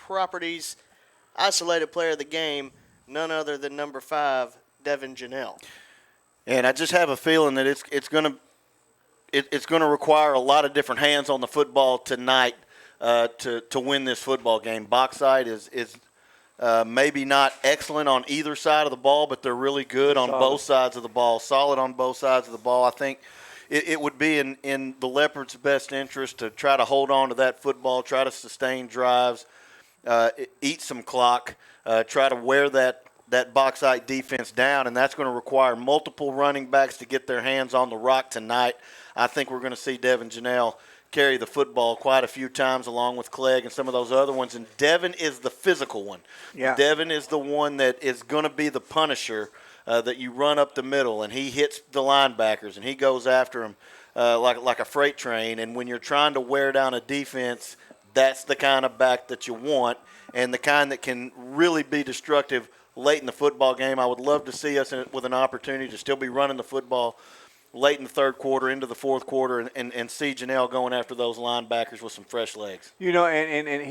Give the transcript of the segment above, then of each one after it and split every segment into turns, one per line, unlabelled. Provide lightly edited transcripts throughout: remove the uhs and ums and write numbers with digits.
Properties isolated player of the game, none other than number 5, Devon Juniel.
And I just have a feeling that it's going to require a lot of different hands on the football tonight to win this football game. Bauxite is maybe not excellent on either side of the ball, but they're really good on both sides of the ball, solid on both sides of the ball. I think it would be in the Leopards' best interest to try to hold on to that football, try to sustain drives, eat some clock, try to wear that Bauxite defense down, and that's going to require multiple running backs to get their hands on the rock tonight. I think we're going to see Devon Juniel carry the football quite a few times along with Clegg and some of those other ones, and Devon is the physical one. Yeah. Devon is the one that is going to be the punisher that you run up the middle, and he hits the linebackers, and he goes after them like a freight train, and when you're trying to wear down a defense, that's the kind of back that you want and the kind that can really be destructive late in the football game. I would love to see us with an opportunity to still be running the football late in the third quarter, into the fourth quarter, and see Juniel going after those linebackers with some fresh legs.
You know, and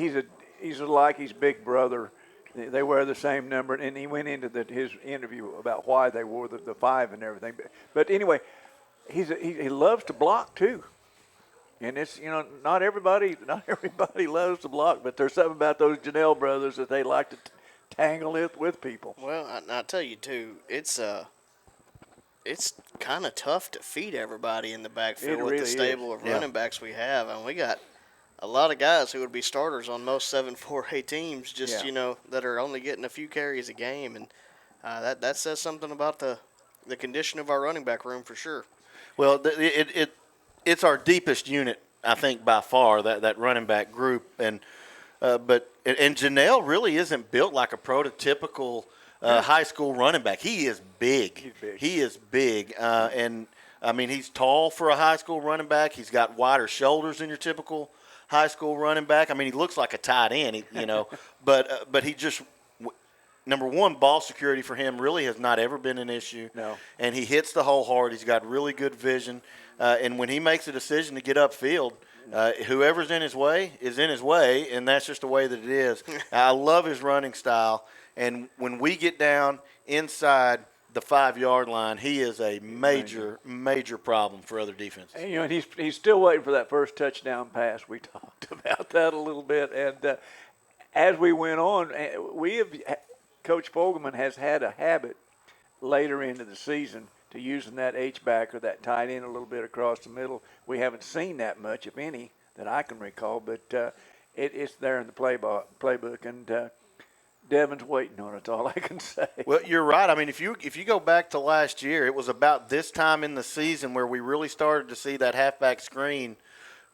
he's like his big brother. They wear the same number, and he went into his interview about why they wore the 5 and everything. But anyway, he loves to block too. And it's, you know, not everybody loves to block, but there's something about those Juniel brothers that they like to tangle it with people.
Well, I tell you too, it's kind of tough to feed everybody in the backfield with the stable of running backs we have, and we got a lot of guys who would be starters on most 7-4A teams, you know, that are only getting a few carries a game, and that says something about the condition of our running back room for sure.
Well, it's our deepest unit, I think, by far, that running back group, and Juniel really isn't built like a prototypical high school running back. He is big.
He's big.
He is big, and I mean he's tall for a high school running back. He's got wider shoulders than your typical high school running back. I mean, he looks like a tight end, you know, but he just. Number one, ball security for him really has not ever been an issue.
No.
And he hits the whole hard. He's got really good vision. And when he makes a decision to get upfield, whoever's in his way is in his way, and that's just the way that it is. I love his running style. And when we get down inside the 5-yard line, he is a major problem for other defenses.
And, you know, and he's still waiting for that first touchdown pass. We talked about that a little bit. And as we went on, Coach Fogelman has had a habit later into the season to using that H-back or that tight end a little bit across the middle. We haven't seen that much, if any, that I can recall, but it's there in the playbook, and Devon's waiting on it. That's all I can say.
Well, you're right. I mean, if you go back to last year, it was about this time in the season where we really started to see that halfback screen,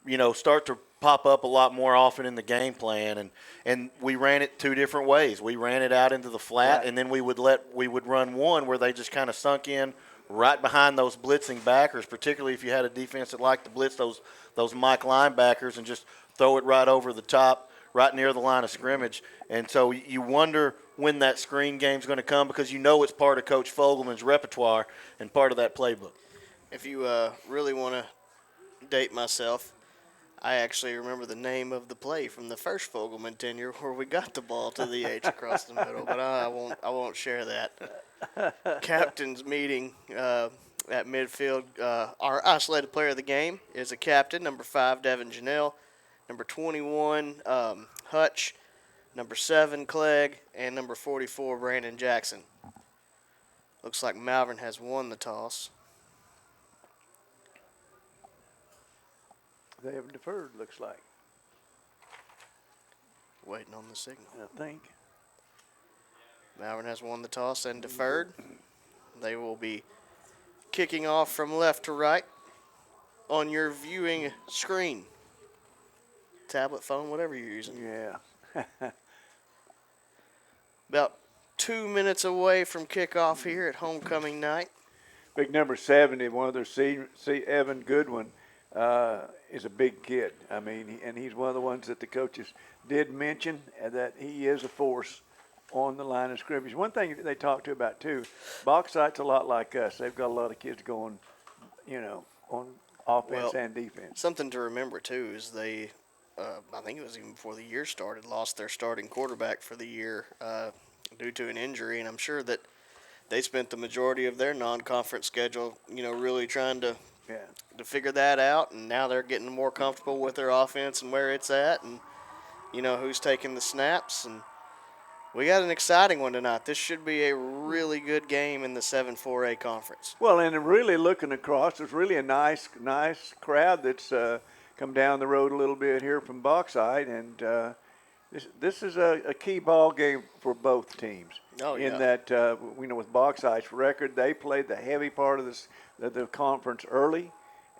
you know, start to pop up a lot more often in the game plan, and we ran it 2 different ways. We ran it out into the flat, and then we would run one where they just kind of sunk in right behind those blitzing backers, particularly if you had a defense that liked to blitz those Mike linebackers and just throw it right over the top, right near the line of scrimmage. And so you wonder when that screen game's going to come, because you know it's part of Coach Fogelman's repertoire and part of that playbook.
If you really want to date myself, I actually remember the name of the play from the first Fogelman tenure where we got the ball to the H across the middle, but I won't share that. Captain's meeting at midfield. Our isolated player of the game is a captain, number 5, Devon Juniel, number 21, Hutch, number 7, Clegg, and number 44, Brandon Jackson. Looks like Malvern has won the toss.
They have deferred, looks like.
Waiting on the signal.
I think.
Malvern has won the toss and deferred. They will be kicking off from left to right on your viewing screen. Tablet, phone, whatever you're using.
Yeah.
About 2 minutes away from kickoff here at homecoming night.
Big number 70, one of their Evan Goodwin, is a big kid. I mean, and he's one of the ones that the coaches did mention, that he is a force on the line of scrimmage. One thing they talked about too, Bauxite's a lot like us. They've got a lot of kids going, you know, on offense and defense.
Something to remember too is they I think it was even before the year started, lost their starting quarterback for the year due to an injury, and I'm sure that they spent the majority of their non-conference schedule, really trying to
Yeah.
figure that out, and now they're getting more comfortable with their offense and where it's at, and who's taking the snaps, and we got an exciting one tonight. This should be a really good game in the 7-4A conference.
Well, and really looking across, there's really a nice crowd that's come down the road a little bit here from Bauxite, and this is a key ball game for both teams.
Oh, yeah.
In that, with Bauxite's record, they played the heavy part of the conference early,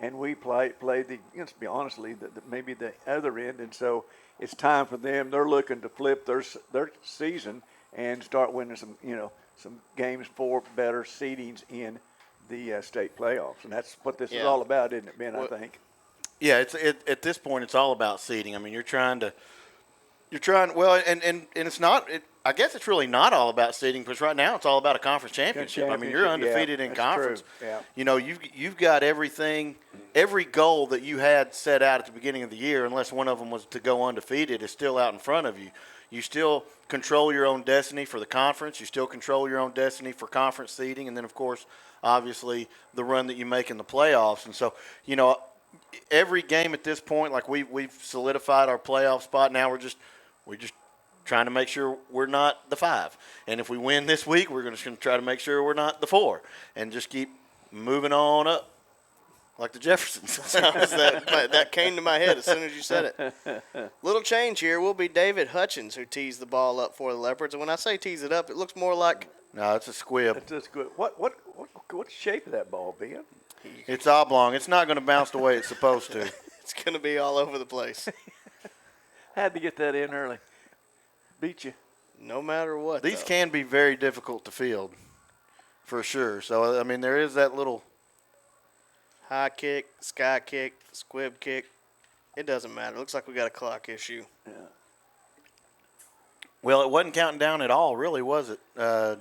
and we played the, let's be honestly, maybe the other end, and so it's time for them. They're looking to flip their season and start winning some games for better seedings in the state playoffs, and that's what this is all about, isn't it, Ben? I think.
Yeah, at this point, it's all about seeding. I mean, you're trying. Well, and it's not. I guess it's really not all about seeding because right now it's all about a conference championship. I mean, you're undefeated in conference.
True. Yeah.
You've got everything, every goal that you had set out at the beginning of the year, unless one of them was to go undefeated, is still out in front of you. You still control your own destiny for the conference. You still control your own destiny for conference seeding, and then of course, obviously, the run that you make in the playoffs. And so, every game at this point, like we've solidified our playoff spot. Now we're just trying to make sure we're not the 5. And if we win this week, we're just going to try to make sure we're not the 4 and just keep moving on up like the Jeffersons.
that came to my head as soon as you said it. Little change here will be David Hutchins who tees the ball up for the Leopards. And when I say tees it up, it looks more like –
No, it's a squib.
It's just good. What's the shape of that ball, Ben?
It's oblong. It's not going to bounce the way it's supposed to.
It's going to be all over the place.
Had to get that in early. Beat you.
No matter what.
These can be very difficult to field, for sure. So, I mean, there is that little
high kick, sky kick, squib kick. It doesn't matter. It looks like we got a clock issue.
Yeah.
Well, it wasn't counting down at all, really, was it?
There.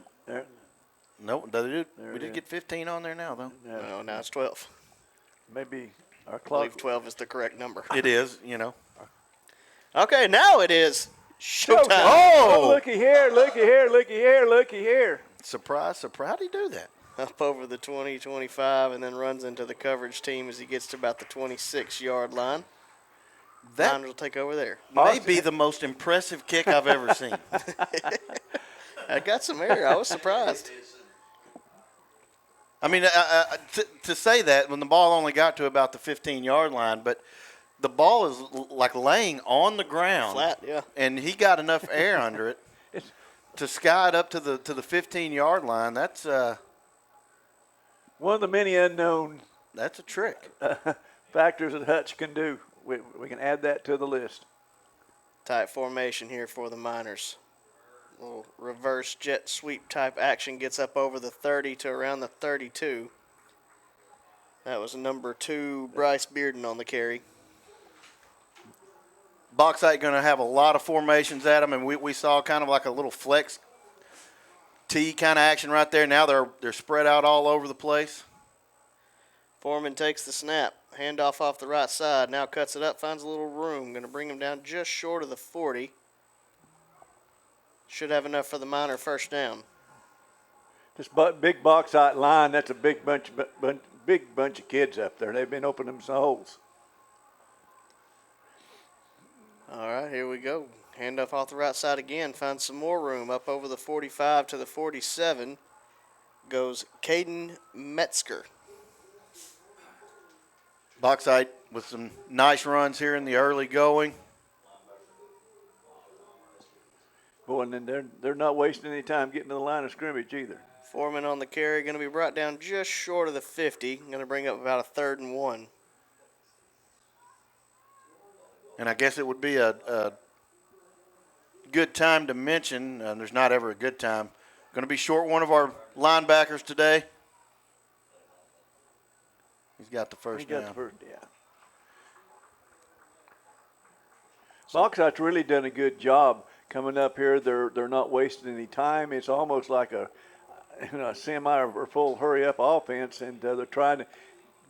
No, we did get 15 on there now, though.
Yeah.
No, now it's 12.
Maybe our
I
clock.
believe 12 is the correct number.
It is,
Okay, now it is showtime.
Oh, looky here.
Surprise. How do you do that?
Up over the 20, 25, and then runs into the coverage team as he gets to about the 26-yard line.
That
Niners will take over there.
may be the most impressive kick I've ever seen.
I got some air. I was surprised.
I mean, to say that when the ball only got to about the 15-yard line, but the ball is like laying on the ground.
Flat, yeah.
And he got enough air under it to sky it up to the 15-yard line. That's
one of the many unknown
that's a trick.
factors that Hutch can do. We can add that to the list.
Tight formation here for the Miners. Little reverse jet sweep type action gets up over the 30 to around the 32. That was number 2, Bryce Bearden on the carry.
Bauxite going to have a lot of formations at them, and we saw kind of like a little flex T kind of action right there. Now they're spread out all over the place.
Foreman takes the snap. Handoff off the right side. Now cuts it up, finds a little room. Going to bring him down just short of the 40. Should have enough for the Miner first down.
This big Bauxite line, that's a big bunch of kids up there. They've been opening some holes.
All right, here we go. Handoff off the right side again. Finds some more room. Up over the 45 to the 47 goes Caden Metzger.
Bauxite with some nice runs here in the early going.
Boy, and then they're not wasting any time getting to the line of scrimmage either.
Foreman on the carry, going to be brought down just short of the 50. Going to bring up about a 3rd and 1.
And I guess it would be a good time to mention, there's not ever a good time, going to be short one of our linebackers today. He's got the first down.
Yeah. Bauxite's really done a good job coming up here. They're not wasting any time. It's almost like a semi or full hurry up offense, and they're trying to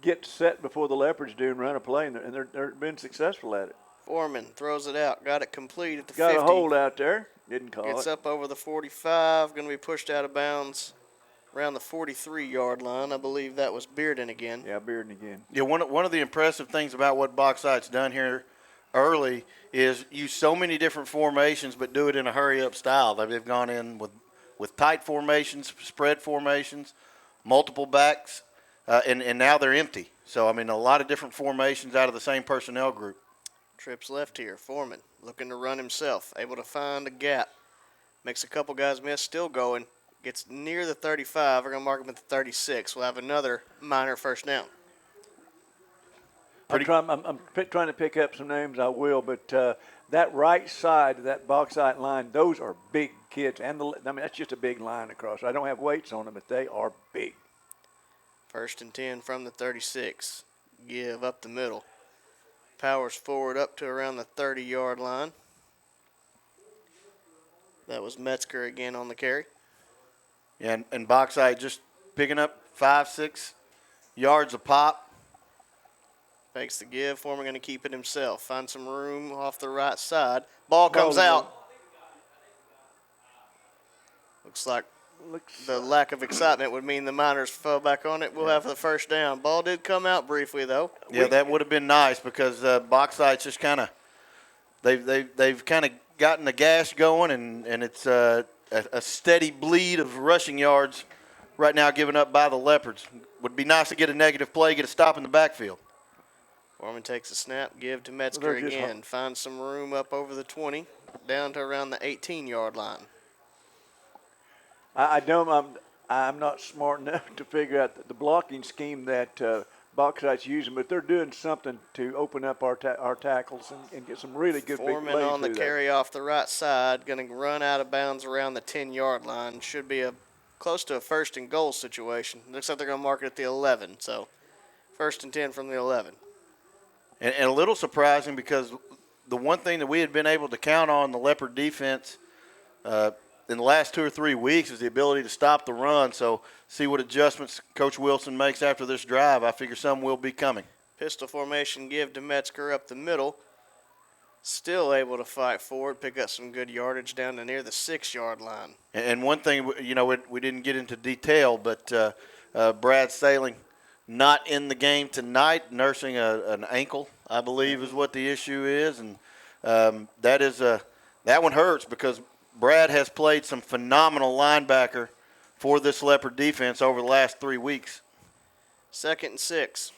get set before the Leopards do and run a play, and they're been successful at it.
Foreman throws it out. Got it complete at the
Got
50.
a hold out there. Didn't call
Gets
it.
up over the 45. Going to be pushed out of bounds around the 43-yard line. I believe that was Bearden again.
Yeah, Bearden again.
Yeah, one of the impressive things about what Bauxite's done here early is use so many different formations, but do it in a hurry-up style. They've gone in with tight formations, spread formations, multiple backs, and now they're empty. So, I mean, a lot of different formations out of the same personnel group.
Trips left here. Foreman looking to run himself. Able to find a gap. Makes a couple guys miss. Still going. Gets near the 35. We're going to mark him at the 36. We'll have another minor first down.
I'm trying to pick up some names. I will, but that right side of that Bauxite line, those are big kids. And that's just a big line across. I don't have weights on them, but they are big.
First and 10 from the 36. Give up the middle. Powers forward up to around the 30-yard line. That was Metzger again on the carry.
Yeah, and Bauxite just picking up 5-6 yards a pop.
Fakes the give. Foreman going to keep it himself. Find some room off the right side. Ball comes out. Looks like the lack of excitement would mean the Miners fell back on it. We'll have the first down. Ball did come out briefly, though.
Yeah, that would have been nice because Bauxite's just kind of they've kind of gotten the gas going, and it's a steady bleed of rushing yards right now given up by the Leopards. Would be nice to get a negative play, get a stop in the backfield.
Foreman takes a snap, give to Metzger again. Finds some room up over the 20, down to around the 18-yard line.
I'm not smart enough to figure out the blocking scheme that Bauxite's using, but they're doing something to open up our tackles and get some really good big plays.
Foreman on the carry off the right side, going to run out of bounds around the 10-yard line. Should be close to a first and goal situation. Looks like they're going to mark it at the 11, so first and 10 from the 11.
And a little surprising because the one thing that we had been able to count on the Leopard defense in the last 2 or 3 weeks is the ability to stop the run. So see what adjustments Coach Wilson makes after this drive. I figure some will be coming. Pistol
formation give to Metzger up the middle. Still able to fight forward, pick up some good yardage down to near the 6-yard line.
And one thing, we didn't get into detail, but Brad Saling not in the game tonight, nursing an ankle, I believe is what the issue is. And that one hurts because Brad has played some phenomenal linebacker for this Leopard defense over the last 3 weeks.
2nd and 6.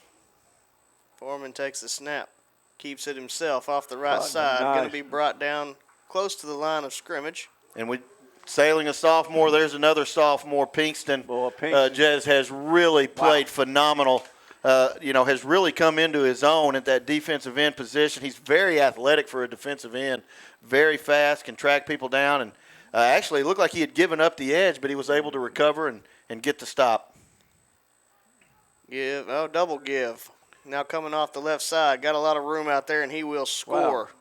Foreman takes the snap. Keeps it himself off the right side.
Nice.
Going to be brought down close to the line of scrimmage.
And with Saling a sophomore, there's another sophomore, Pinkston. Jez has really played phenomenal. Has really come into his own at that defensive end position. He's very athletic for a defensive end, very fast, can track people down, and actually it looked like he had given up the edge, but he was able to recover and get the stop.
Double give. Now coming off the left side, got a lot of room out there, and he will score.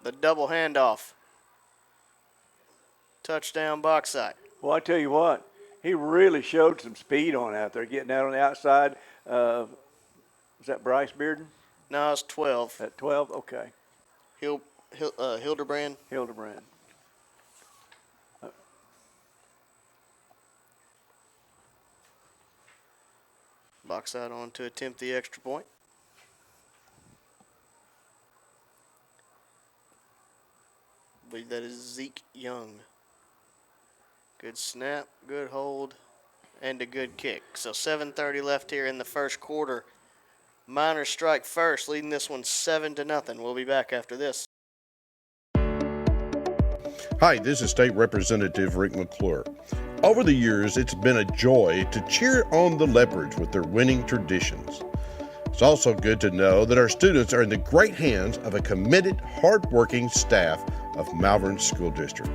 The double handoff. Touchdown, Bauxite.
Well, I tell you what, he really showed some speed on out there, getting out on the outside. Is that Bryce Bearden?
No, it's 12.
At 12, okay.
Hildebrand.
Hildebrand.
Bauxite on to attempt the extra point. I believe that is Zeke Young. Good snap, good hold, and a good kick. So 7:30 left here in the first quarter. Miners strike first, leading this one 7-0. We'll be back after this.
Hi, this is State Representative Rick McClure. Over the years, it's been a joy to cheer on the Leopards with their winning traditions. It's also good to know that our students are in the great hands of a committed, hard-working staff of Malvern School District.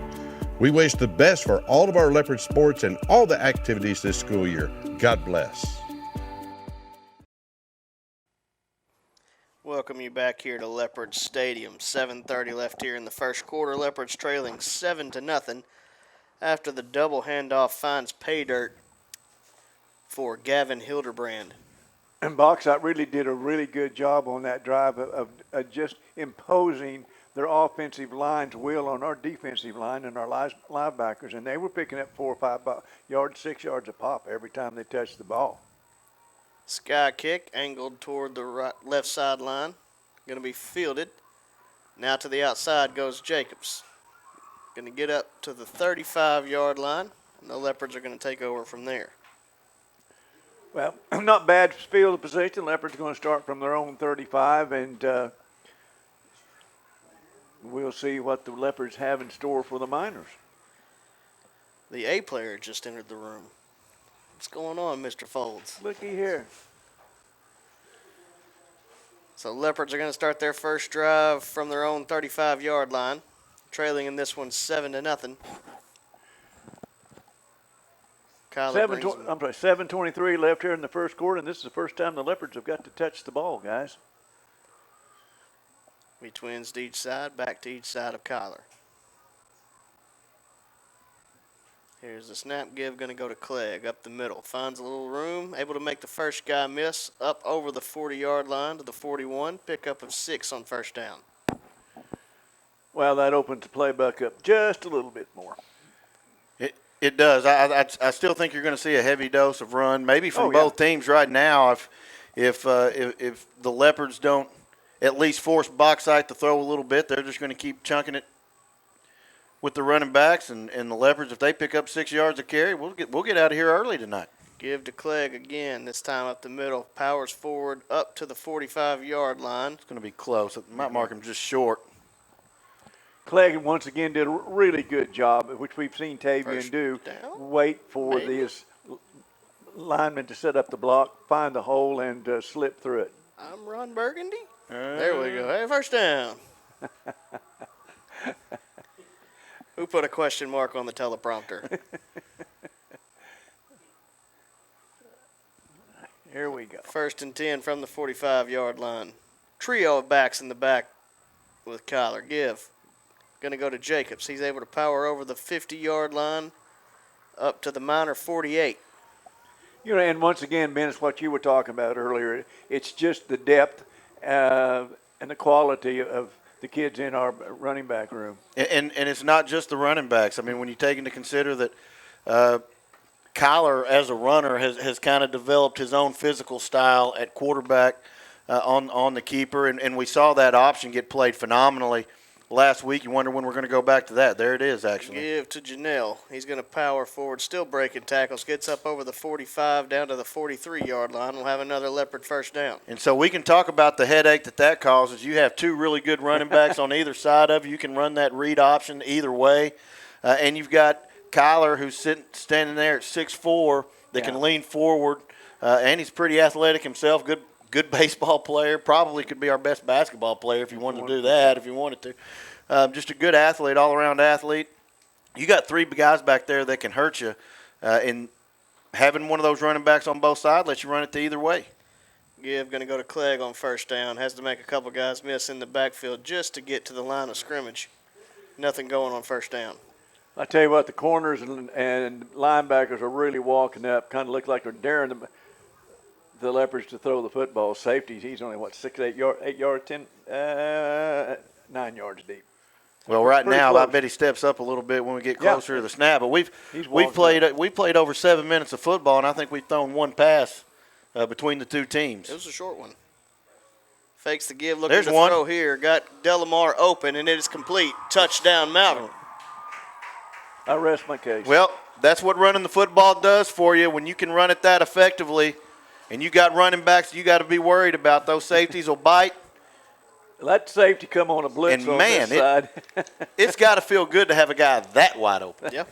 We wish the best for all of our Leopard sports and all the activities this school year. God bless.
Welcome you back here to Leopard Stadium. 7:30 left here in the first quarter. Leopards trailing 7-0 after the double handoff finds pay dirt for Gavin Hildebrand.
And Bauxite really did a really good job on that drive of just imposing their offensive line's will on our defensive line and our linebackers, and they were picking up 4 or 5 yards, 6 yards a pop every time they touched the ball.
Sky kick angled toward the left sideline. Going to be fielded. Now to the outside goes Jacobs. Going to get up to the 35-yard line. And the Leopards are going to take over from there.
Well, not bad field position. Leopards going to start from their own 35, and we'll see what the Leopards have in store for the Miners.
The A player just entered the room. What's going on, Mr. Folds?
Looky here.
So Leopards are going to start their first drive from their own 35-yard line, trailing in this one 7-0.
7:23 left here in the first quarter, and this is the first time the Leopards have got to touch the ball, guys.
We twins to each side, back to each side of Kyler. Here's the snap give, going to go to Clegg up the middle. Finds a little room, able to make the first guy miss up over the 40-yard line to the 41. Pickup of 6 on first down.
Well, that opens the playbook up just a little bit more.
It does. I still think you're going to see a heavy dose of run, maybe from both teams right now. If the Leopards don't at least force Bauxite to throw a little bit, they're just going to keep chunking it with the running backs, and the Leopards, if they pick up 6 yards of carry, we'll get out of here early tonight.
Give to Clegg again, this time up the middle. Powers forward up to the 45-yard line.
It's going to be close. I might mark him just short.
Clegg once again did a really good job, which we've seen Tavian
First
do.
down?
Wait for
Maybe.
this lineman to set up the block, find the hole, and slip through it.
I'm Ron Burgundy. There we go. Hey, first down. Who put a question mark on the teleprompter?
Here we go.
1st and 10 from the 45-yard line. Trio of backs in the back with Kyler. Give. Going to go to Jacobs. He's able to power over the 50-yard line up to the Miner 48.
You know, and once again, Ben, it's what you were talking about earlier. It's just the depth and the quality of the kids in our running back room.
And it's not just the running backs. I mean, when you take into consider that Kyler, as a runner, has kind of developed his own physical style at quarterback on the keeper, and we saw that option get played phenomenally last week. You wonder when we're going to go back to that. There it is, actually.
Give to Juniel. He's going to power forward, still breaking tackles. Gets up over the 45 down to the 43-yard line. We'll have another Leopard first down.
And so we can talk about the headache that causes. You have 2 really good running backs on either side of you. You can run that read option either way. And you've got Kyler, who's standing there at 6'4", that can lean forward. And he's pretty athletic himself, good baseball player, probably could be our best basketball player if you wanted to do that, if you wanted to. Just a good athlete, all-around athlete. You got 3 guys back there that can hurt you, and having one of those running backs on both sides lets you run it to either way.
Give going to go to Clegg on first down. Has to make a couple guys miss in the backfield just to get to the line of scrimmage. Nothing going on first down.
I tell you what, the corners and linebackers are really walking up, kind of look like they're daring the Leopards to throw the football. Safety, he's only, 8 yards, 9 yards deep.
Well, right
Pretty
now,
close.
I bet he steps up a little bit when we get closer to the snap. But we
walking
played over 7 minutes of football, and I think we've thrown 1 pass between the 2 teams.
It was a short one. Fakes the give, looking
There's
to
one.
throw here. Got Delamar open, and it is complete. Touchdown, Malvern.
I rest my case.
Well, that's what running the football does for you. When you can run it that effectively, and you got running backs you got to be worried about. Those safeties will bite.
Let safety come on a blitz
And,
on
man,
this side.
It's got to feel good to have a guy that wide open.
Yeah.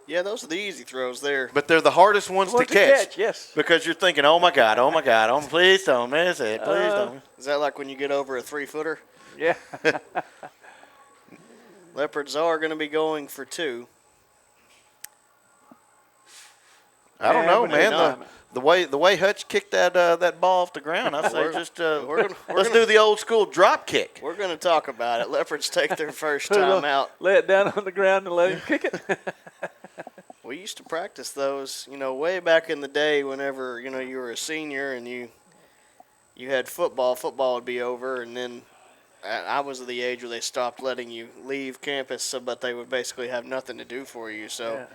Yeah, those are the easy throws there.
But they're the hardest ones to catch.
Yes.
Because you're thinking, oh, my God, please don't miss it. Please don't.
Is that like when you get over a 3-footer?
Yeah.
Leopards are going to be going for 2.
I don't know,
but
man.
not.
The way Hutch kicked that ball off the ground, I say just
we're
let's
gonna-
do the old school drop kick.
We're going to talk about it. Leopards take their first time out.
Lay it down on the ground and let him kick it.
we used to practice those, way back in the day whenever, you were a senior and you had football. Football would be over, and then I was the age where they stopped letting you leave campus, but they would basically have nothing to do for you. So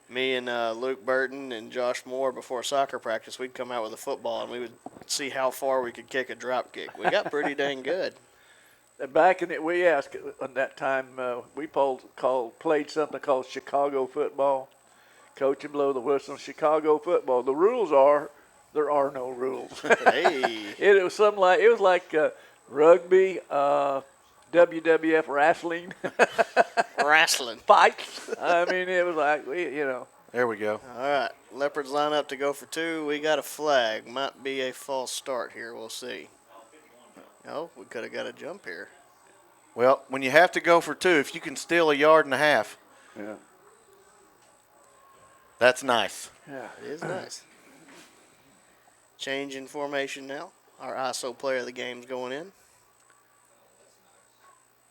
me and Luke Burton and Josh Moore, before soccer practice, we'd come out with a football, and we would see how far we could kick a drop kick. We got pretty dang good.
Back in we asked at that time, we played something called Chicago football. Coach and blow the whistle, Chicago football. The rules are there are no rules.
Hey.
It was like rugby, WWF wrestling,
Wrestling.
fights. I mean, it was like
There we go.
All right, Leopards line up to go for two. We got a flag. Might be a false start here. We'll see. Oh, we could have got a jump here.
Well, when you have to go for two, if you can steal 1.5 yards,
Yeah.
that's nice.
Yeah.
It is nice. Change in formation now. Our ISO player of the game's going in.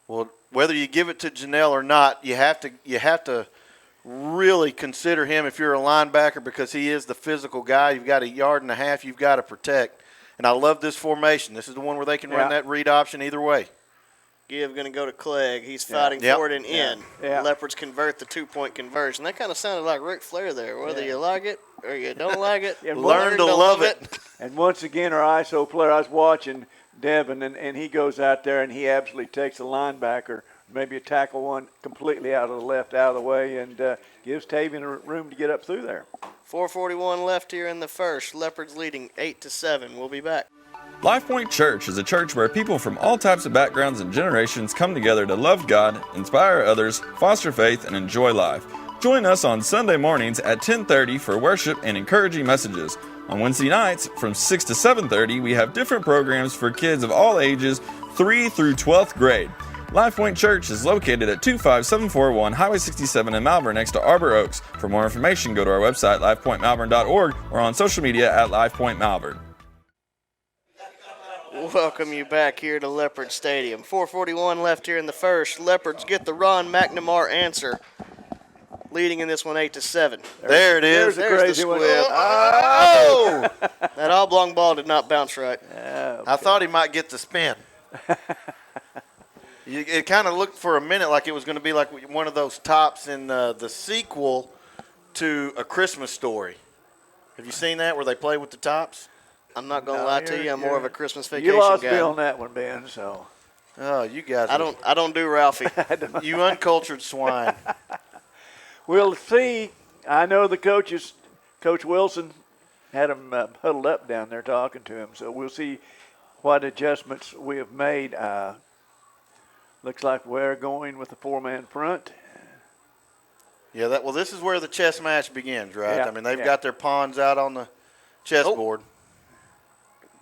Well, whether you give it to Juniel or not, you have to really consider him if you're a linebacker, because he is the physical guy. You've got 1.5 yards you've got to protect. And I love this formation. This is the one where they can run that read option either way.
Give going to go to Clegg. He's fighting
Yep.
for it and in.
Yeah.
Leopards convert the 2-point conversion. That kind of sounded like Ric Flair there. Whether you like it or you don't like it,
Learn to love it.
And once again, our ISO player, I was watching Devon, and he goes out there and he absolutely takes a linebacker, maybe a tackle one completely out of the way, and gives Tavian room to get up through there.
4:41 left here in the first. Leopards leading 8-7. We'll be back.
LifePoint Church is a church where people from all types of backgrounds and generations come together to love God, inspire others, foster faith, and enjoy life. Join us on Sunday mornings at 10:30 for worship and encouraging messages. On Wednesday nights from 6 to 7:30, we have different programs for kids of all ages, 3 through 12th grade. LifePoint Church is located at 25741 Highway 67 in Malvern next to Arbor Oaks. For more information, go to our website, lifepointmalvern.org, or on social media at LifePointMalvern.
Welcome you back here to Leopard Stadium. 4:41 left here in the first. Leopards get the Ron McNamara answer, leading in this one 8-7.
There it is.
There's a
There's
crazy
the
one.
squib.
Oh!
That oblong ball did not bounce right.
I thought he might get the spin. It kind of looked for a minute like it was going to be like one of those tops in the sequel to A Christmas Story. Have you seen that where they play with the tops?
I'm not gonna lie to you. I'm more of a Christmas Vacation
You lost
guy.
me on that one, Ben. So
Oh, you guys!
I don't do Ralphie.
You uncultured swine.
we'll see. I know the coaches. Coach Wilson had them huddled up down there talking to him. So we'll see what adjustments we have made. Looks like we're going with a 4-man front.
Yeah, this is where the chess match begins, right?
Yeah,
I mean, they've got their pawns out on the chessboard.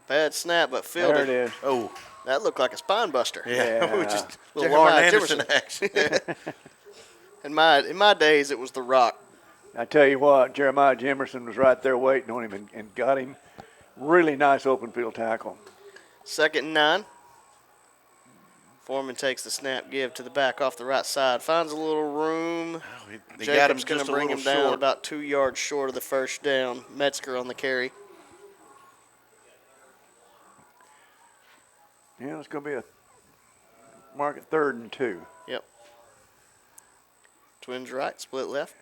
Bad snap, but fielded.
There it is.
Oh,
That looked like a spine buster.
yeah. Just a little
Jeremiah
Lauren Anderson
Timerson.
action.
In my days, it was the Rock.
I tell you what, Jeremiah Jimerson was right there waiting on him and got him. Really nice open field tackle.
2nd and 9. Foreman takes the snap, give to the back off the right side. Finds a little room.
They got him
Jacob's going
just
to
a
bring
little
him down
short.
about 2 yards short of the first down. Metzger on the carry.
Yeah, it's going to be a mark 3rd and 2.
Yep. Twins right, split left.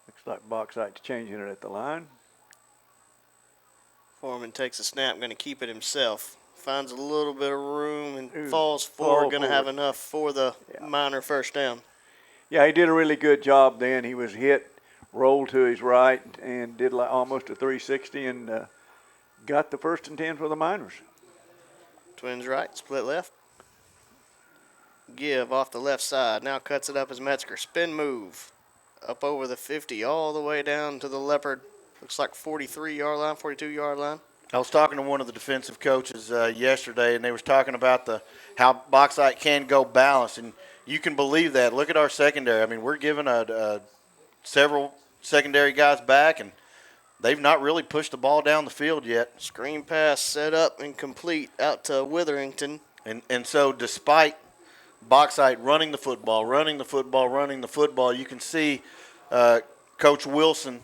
Looks like Bauxite's changing it at the line.
Foreman takes a snap, going to keep it himself. Finds a little bit of room and
Ooh,
falls forward. Going to have
forward.
enough for the minor first down.
Yeah, he did a really good job then. He was hit, rolled to his right, and did like almost a 360 and got the 1st and 10 for the Miners.
Twins right, split left. Give off the left side. Now cuts it up as Metzger. Spin move. Up over the 50, all the way down to the Leopard. Looks like 43-yard line, 42-yard line.
I was talking to one of the defensive coaches yesterday, and they was talking about how Bauxite can go balanced, and you can believe that. Look at our secondary. I mean, we're giving several secondary guys back, and they've not really pushed the ball down the field yet.
Screen pass set up and complete out to Witherington.
And so despite Bauxite running the football. You can see Coach Wilson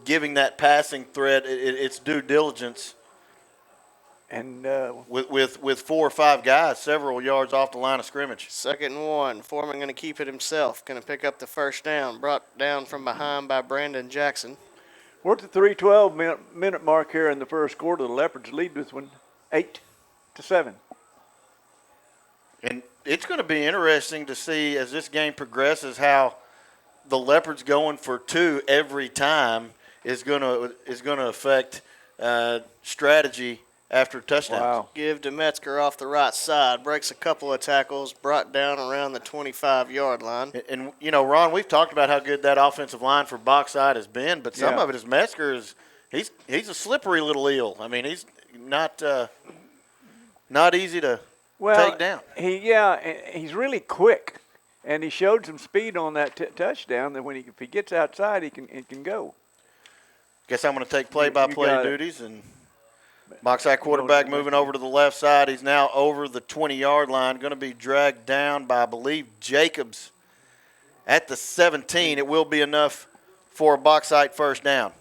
giving that passing threat its due diligence.
And
with 4 or 5 guys several yards off the line of scrimmage.
2nd and 1. Foreman going to keep it himself. Going to pick up the first down. Brought down from behind by Brandon Jackson.
we're at the 3:12 minute mark here in the first quarter. The Leopards lead this one 8-7.
And it's going to be interesting to see as this game progresses how the Leopards going for 2 every time is going to affect strategy after touchdowns.
Wow.
Give to Metzger off the right side. Breaks a couple of tackles. Brought down around the 25-yard line.
And Ron, we've talked about how good that offensive line for Bauxite has been, but some of it is Metzger he's a slippery little eel. I mean, he's not easy to take down.
He's really quick, and he showed some speed on that touchdown. That if he gets outside, he can go.
Guess I'm going to take play-by-play duties and. Bauxite quarterback moving over to the left side. He's now over the 20-yard line, going to be dragged down by, I believe, Jacobs at the 17. It will be enough for a Bauxite first down.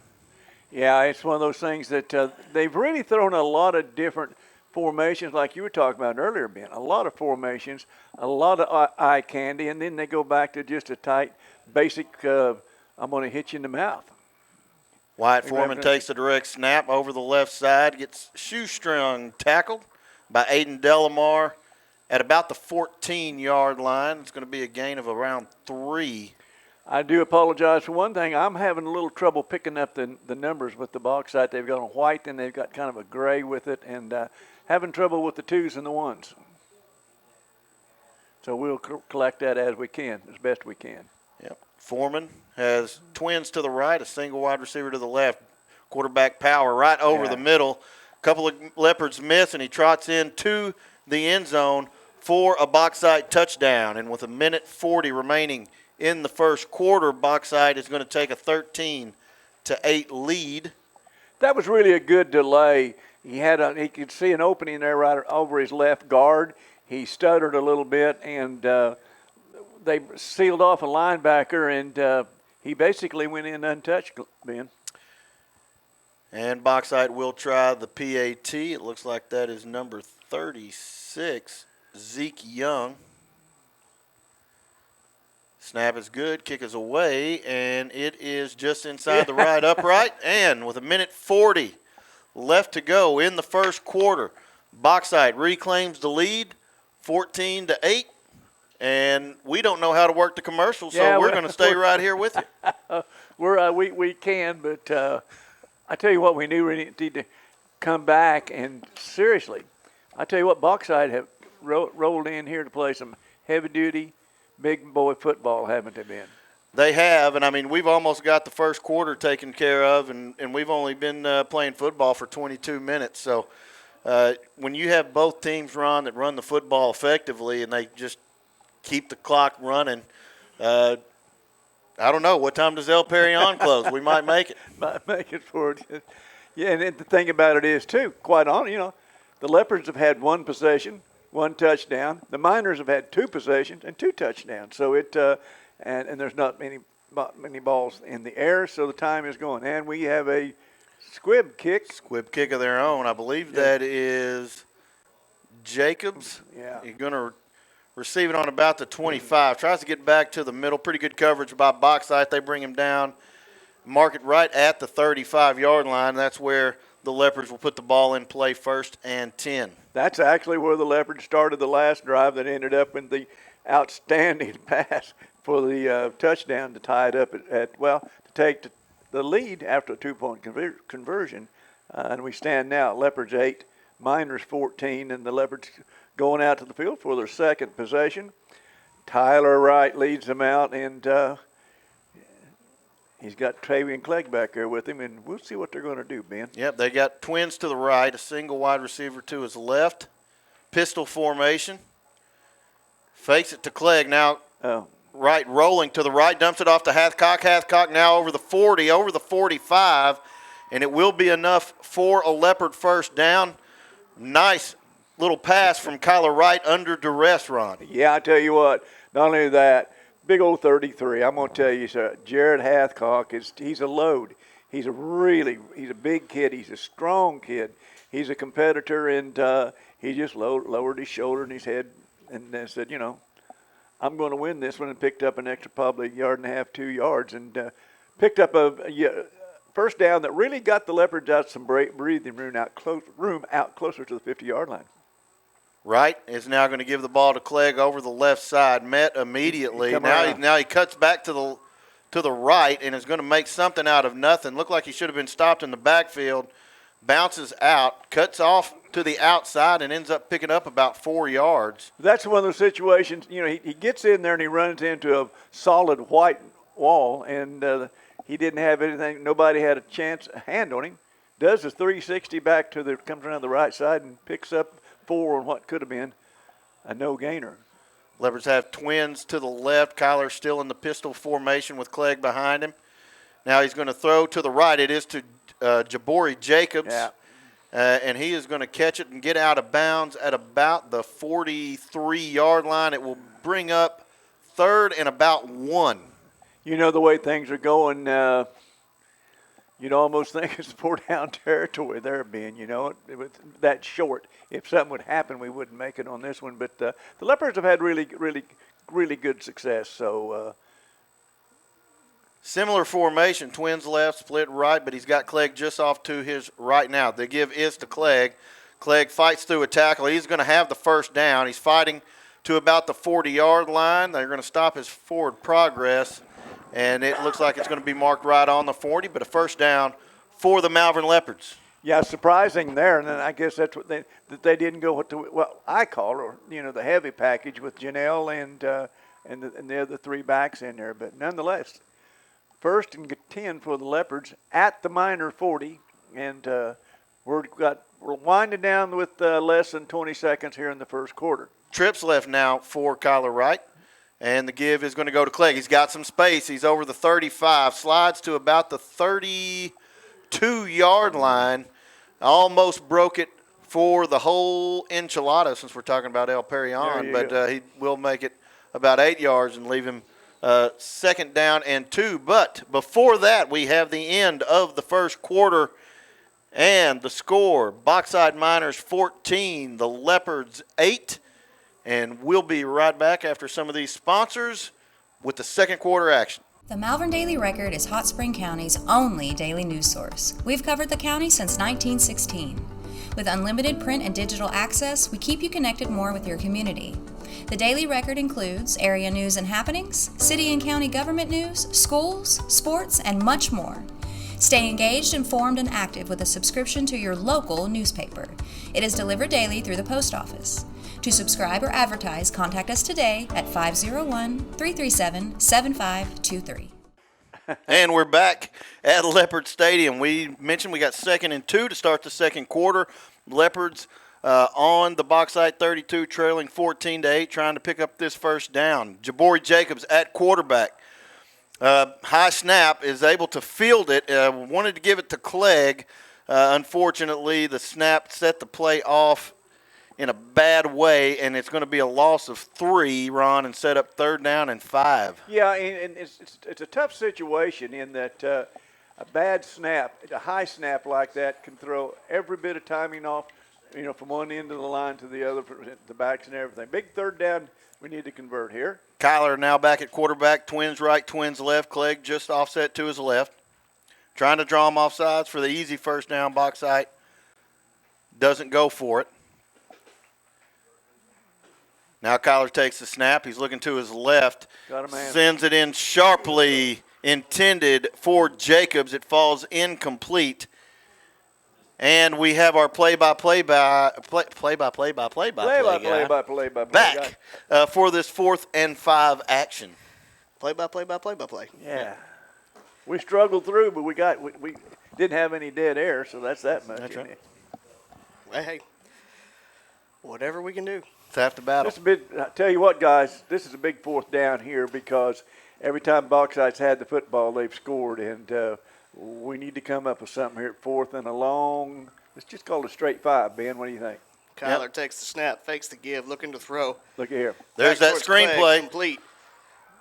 Yeah, it's one of those things that they've really thrown a lot of different formations, like you were talking about earlier, Ben. A lot of formations, a lot of eye candy, and then they go back to just a tight, basic, I'm going to hit you in the mouth.
Wyatt Foreman takes a direct snap over the left side, gets shoestrung tackled by Aiden Delamar at about the 14-yard line. It's going to be a gain of around 3.
I do apologize for one thing. I'm having a little trouble picking up the numbers with the Bauxite. They've got a white and they've got kind of a gray with it, and having trouble with the 2s and the 1s. So we'll collect that as best we can.
Yep. Foreman has twins to the right, a single wide receiver to the left. Quarterback power right over the middle. A couple of Leopards miss, and he trots into the end zone for a Bauxite touchdown. And with 1:40 remaining in the first quarter, Bauxite is going to take a 13-8 lead.
That was really a good delay. He could see an opening there right over his left guard. He stuttered a little bit, and they sealed off a linebacker, and he basically went in untouched, Ben.
And Bauxite will try the PAT. It looks like that is number 36, Zeke Young. Snap is good, kick is away, and it is just inside the right upright. And with 1:40 left to go in the first quarter, Bauxite reclaims the lead, 14-8. And we don't know how to work the commercial, so we're going to stay right here with you.
We can, but I tell you what, we need to come back and seriously, I tell you what, Bauxite have rolled in here to play some heavy-duty, big boy football, haven't they, Ben?
They have, and I mean, we've almost got the first quarter taken care of, and we've only been playing football for 22 minutes. So when you have both teams, Ron, that run the football effectively, and they just keep the clock running. I don't know. What time does El Perion close? We might make it.
Might make it for it. Yeah, and the thing about it is, too, quite honestly, the Leopards have had 1 possession, 1 touchdown. The Miners have had 2 possessions and 2 touchdowns. So and there's not many balls in the air, so the time is going. And we have a squib kick.
Squib kick of their own. I believe that is Jacobs.
Yeah.
You're going to receive it on about the 25. Tries to get back to the middle. Pretty good coverage by Bauxite. They bring him down. Mark it right at the 35-yard line. That's where the Leopards will put the ball in play, 1st and 10.
That's actually where the Leopards started the last drive that ended up in the outstanding pass for the touchdown to tie it up to take the lead after a 2-point conversion. And we stand now at Leopards 8, Miners 14, and the Leopards going out to the field for their second possession. Tyler Wright leads them out, and he's got Travian Clegg back there with him, and we'll see what they're going to do, Ben.
Yep, they got twins to the right, a single wide receiver to his left. Pistol formation. Fakes it to Clegg. Now Wright rolling to the right, dumps it off to Hathcock. Hathcock now over the 40, over the 45, and it will be enough for a Leopard first down. Nice little pass from Kyler Wright under duress, Ron.
Yeah, I tell you what, not only that, big old 33. I'm going to tell you, sir, Jared Hathcock, he's a load. He's a big kid. He's a strong kid. He's a competitor, and he just lowered his shoulder and his head and then said, I'm going to win this one, and picked up an extra probably 1.5 yards, 2 yards, and picked up a first down that really got the Leopards out some breathing room out closer to the 50-yard line.
Wright is now going to give the ball to Clegg over the left side. Met immediately. Now he cuts back to the right and is going to make something out of nothing. Looked like he should have been stopped in the backfield. Bounces out, cuts off to the outside, and ends up picking up about 4 yards.
That's one of those situations, he gets in there and he runs into a solid white wall, and he didn't have anything. Nobody had a hand on him. Does a 360 back comes around the right side and picks up 4 on what could have been a no-gainer.
Leopards have twins to the left. Kyler still in the pistol formation with Clegg behind him. Now he's going to throw to the right. It is to Jabori Jacobs.
Yeah.
And he is going to catch it and get out of bounds at about the 43-yard line. It will bring up 3rd and about 1.
The way things are going, you'd almost think it's 4-down territory there, Ben. It was that short. If something would happen, we wouldn't make it on this one. But the Leopards have had really, really, really good success. So
similar formation, twins left, split right, but he's got Clegg just off to his right now. The give is to Clegg. Clegg fights through a tackle. He's going to have the first down. He's fighting to about the 40-yard line. They're going to stop his forward progress, and it looks like it's going to be marked right on the 40, but a first down for the Malvern Leopards.
Yeah, surprising there, and then I guess that's what they didn't go to what I call the heavy package with Juniel and the other 3 backs in there. But nonetheless, 1st and 10 for the Leopards at the minor 40, and we're winding down with less than 20 seconds here in the first quarter.
Trips left now for Kyler Wright, and the give is going to go to Clegg. He's got some space. He's over the 35, slides to about the 32-yard line. Almost broke it for the whole enchilada, since we're talking about El Perion, but he will make it about 8 yards and leave him 2nd down and 2. But before that, we have the end of the first quarter and the score. Bauxite Miners 14, the Leopards 8. And we'll be right back after some of these sponsors with the second quarter action.
The Malvern Daily Record is Hot Spring County's only daily news source. We've covered the county since 1916. With unlimited print and digital access, we keep you connected more with your community. The Daily Record includes area news and happenings, city and county government news, schools, sports, and much more. Stay engaged, informed, and active with a subscription to your local newspaper. It is delivered daily through the post office. To subscribe or advertise, contact us today at 501-337-7523.
And we're back at Leopard Stadium. We mentioned we got 2nd and 2 to start the second quarter. Leopards on the Bauxite 32, trailing 14-8, trying to pick up this first down. Jabori Jacobs at quarterback. High snap, is able to field it. Wanted to give it to Clegg. Unfortunately, the snap set the play off in a bad way, and it's going to be a loss of 3, Ron, and set up 3rd down and 5.
Yeah, and it's a tough situation in that a bad snap, a high snap like that can throw every bit of timing off, from one end of the line to the other, the backs and everything. Big 3rd down we need to convert here.
Kyler now back at quarterback, twins right, twins left. Clegg just offset to his left. Trying to draw him off sides for the easy first down. Bauxite doesn't go for it. Now Kyler takes the snap. He's looking to his left.
Got a man.
Sends it in sharply, intended for Jacobs. It falls incomplete. And we have our play-by-play back for this 4th and 5 action.
Play-by-play.
Yeah. We struggled through, but we didn't have any dead air, so that's that much.
That's right.
Hey, whatever we can do.
It's half the battle.
I tell you what, guys, this is a big 4th down here because every time Bauxite's had the football, they've scored, and we need to come up with something here at 4th and a long. Let's just call it a straight 5, Ben. What do you think?
Kyler takes the snap, fakes the give, looking to throw.
Look here.
There's
Back
that
towards
screen
Clegg,
play.
Complete.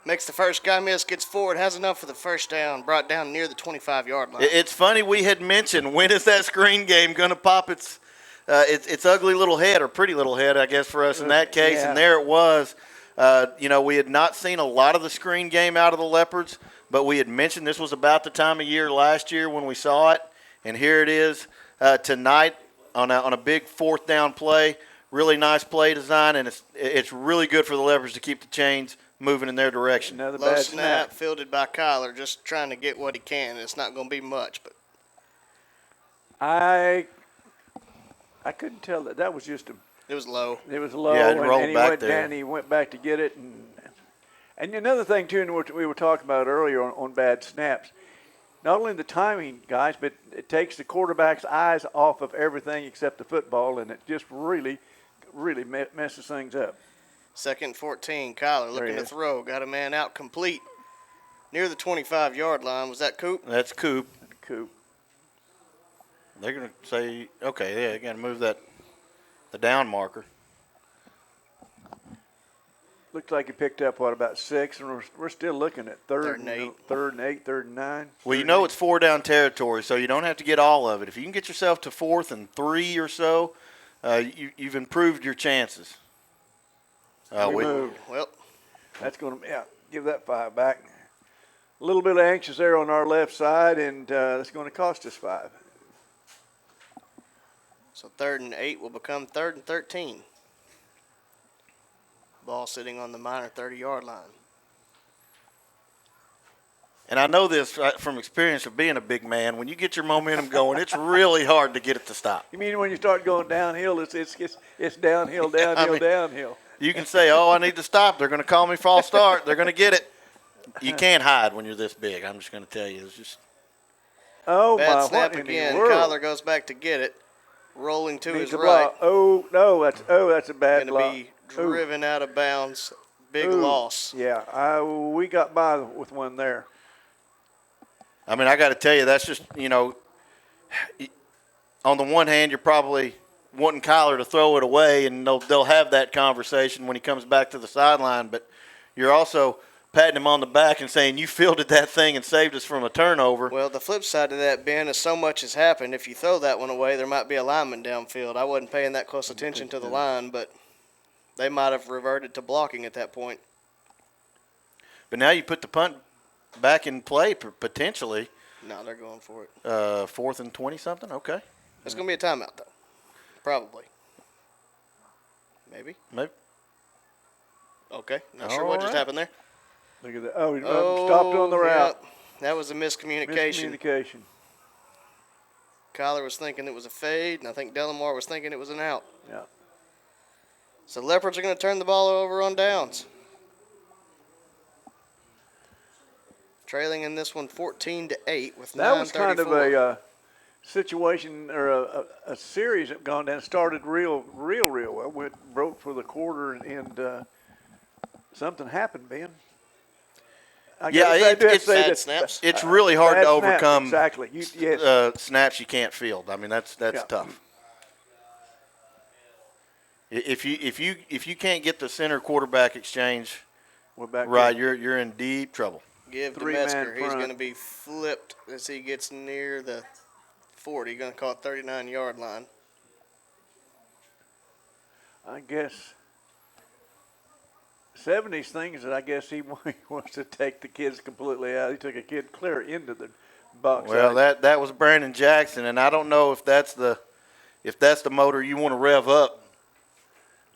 Makes the first guy miss, gets forward, has enough for the first down, brought down near the 25-yard line.
It's funny we had mentioned, when is that screen game going to pop its ugly little head, or pretty little head, I guess, for us in that case.
Yeah.
And there it was. We had not seen a lot of the screen game out of the Leopards, but we had mentioned this was about the time of year last year when we saw it. And here it is tonight on a big fourth down play. Really nice play design, and it's really good for the Leopards to keep the chains moving in their direction.
Another
Low
bad
snap, fielded by Kyler, just trying to get what he can. It's not going to be much, but
I couldn't tell that was just
it was low.
it was low.
Yeah, it rolled
and he
back
went
there.
down. He went back to get it, and another thing too, and what we were talking about earlier on bad snaps. Not only the timing, guys, but it takes the quarterback's eyes off of everything except the football, and it just really messes things up.
2nd and 14, Kyler looking to throw. Got a man out complete near the 25-yard line. Was that Coop?
That's Coop.
Coop.
They're going to say, okay, yeah, they're going to move the down marker.
Looks like he picked up, about 6, and we're still looking at third and 8, third and 9.
Well, it's 4 down territory, so you don't have to get all of it. If you can get yourself to 4th and 3 or so, you've improved your chances.
Well,
Well,
that's going to give that 5 back. A little bit anxious there on our left side, and that's going to cost us 5.
so 3rd and 8 will become 3rd and 13. Ball sitting on the minor 30-yard line.
And I know this from experience of being a big man. When you get your momentum going, it's really hard to get it to stop.
You mean when you start going downhill, it's downhill, downhill.
You can say, oh, I need to stop. They're going to call me false start. They're going to get it. You can't hide when you're this big. I'm just going to tell you. It's just
Oh,
Bad
my,
snap
what in
again.
the world?
Kyler goes back to get it. Rolling to
Needs
his
to
right.
block. Oh, no, that's a bad
Going to
block.
be driven out of bounds. Big
Ooh.
loss.
Yeah, we got by with one there.
I mean, I got to tell you, that's just, on the one hand, you're probably wanting Kyler to throw it away, and they'll have that conversation when he comes back to the sideline. But you're also patting him on the back and saying, you fielded that thing and saved us from a turnover.
Well, the flip side of that, Ben, is so much has happened. If you throw that one away, there might be a lineman downfield. I wasn't paying that close attention to the line, but they might have reverted to blocking at that point.
But now you put the punt back in play potentially.
No, they're going for it.
4th and 20-something? Okay.
It's going to be a timeout, though. Probably. Maybe. Okay. Not sure what just happened there.
Look at that. Oh, he stopped on the route.
Yep. That was a miscommunication.
Miscommunication.
Kyler was thinking it was a fade, and I think Delamar was thinking it was an out.
Yeah.
So Leopards are going to turn the ball over on downs. Trailing in this one 14-8 with 9:34.
That was kind of a situation or a series that gone down. Started real well. Broke for the quarter, and something happened, Ben.
bad snaps.
It's really hard
bad
to
snaps,
overcome
exactly. Yes.
snaps you can't field. I mean, that's
Yeah.
tough. If you can't get the center quarterback exchange
We're back
right,
there.
you're in deep trouble.
Give to
Three-man
Metzger. He's
front.
going to be flipped as he gets near the 40. Going to call it 39-yard line.
I guess 70s things that I guess he wants to take the kids completely out. He took a kid clear into the box.
Well, that was Brandon Jackson, and I don't know if that's the motor you want to rev up.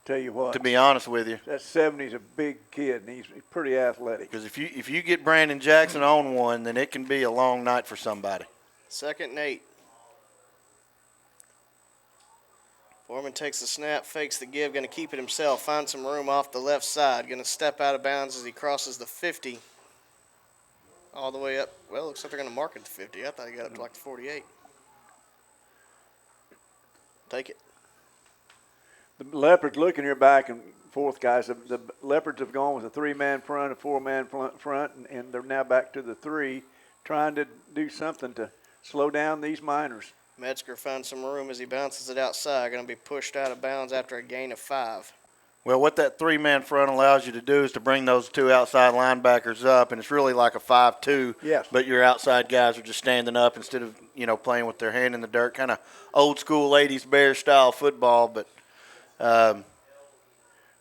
Tell you what,
To be honest with you,
that 70's a big kid, and he's pretty athletic.
because if you get Brandon Jackson on one, then it can be a long night for somebody.
2nd and 8. Foreman takes the snap, fakes the give, going to keep it himself, find some room off the left side, going to step out of bounds as he crosses the 50. All the way up. Well, looks like they're going to mark it to 50. I thought he got up to like the 48. Take it.
The Leopards looking here back and forth, guys. The Leopards have gone with a 3-man front, a 4-man front, and they're now back to the 3, trying to do something to slow down these Miners.
Metzger finds some room as he bounces it outside. Going to be pushed out of bounds after a gain of 5.
Well, what that three-man front allows you to do is to bring those two outside linebackers up, and it's really like a 5-2.
Yes.
But your outside guys are just standing up instead of, playing with their hand in the dirt, kind of old-school ladies' bear style football. But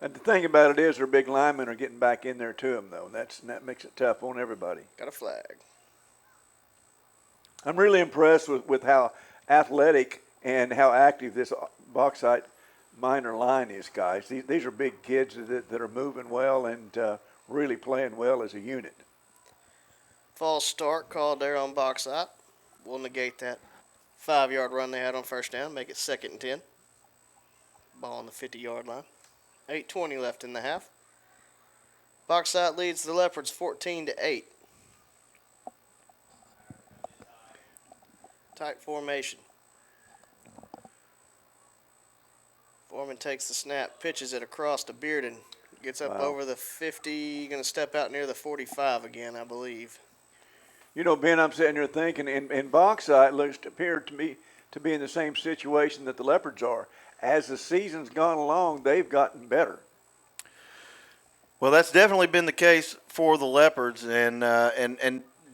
And the thing about it is their big linemen are getting back in there to them, though. And that makes it tough on everybody.
Got a flag.
I'm really impressed with how athletic and how active this Bauxite minor line is, guys. These are big kids that are moving well and really playing well as a unit.
False start called there on Bauxite. We'll negate that 5-yard run they had on first down, make it 2nd and 10. Ball on the 50-yard line. 8:20 left in the half. Bauxite leads the Leopards 14-8. Tight formation. Foreman takes the snap, pitches it across to Bearden. Gets up over the 50, going to step out near the 45 again, I believe.
Ben, I'm sitting here thinking, and Bauxite appeared to me to be in the same situation that the Leopards are. As the season's gone along, they've gotten better.
Well, that's definitely been the case for the Leopards, and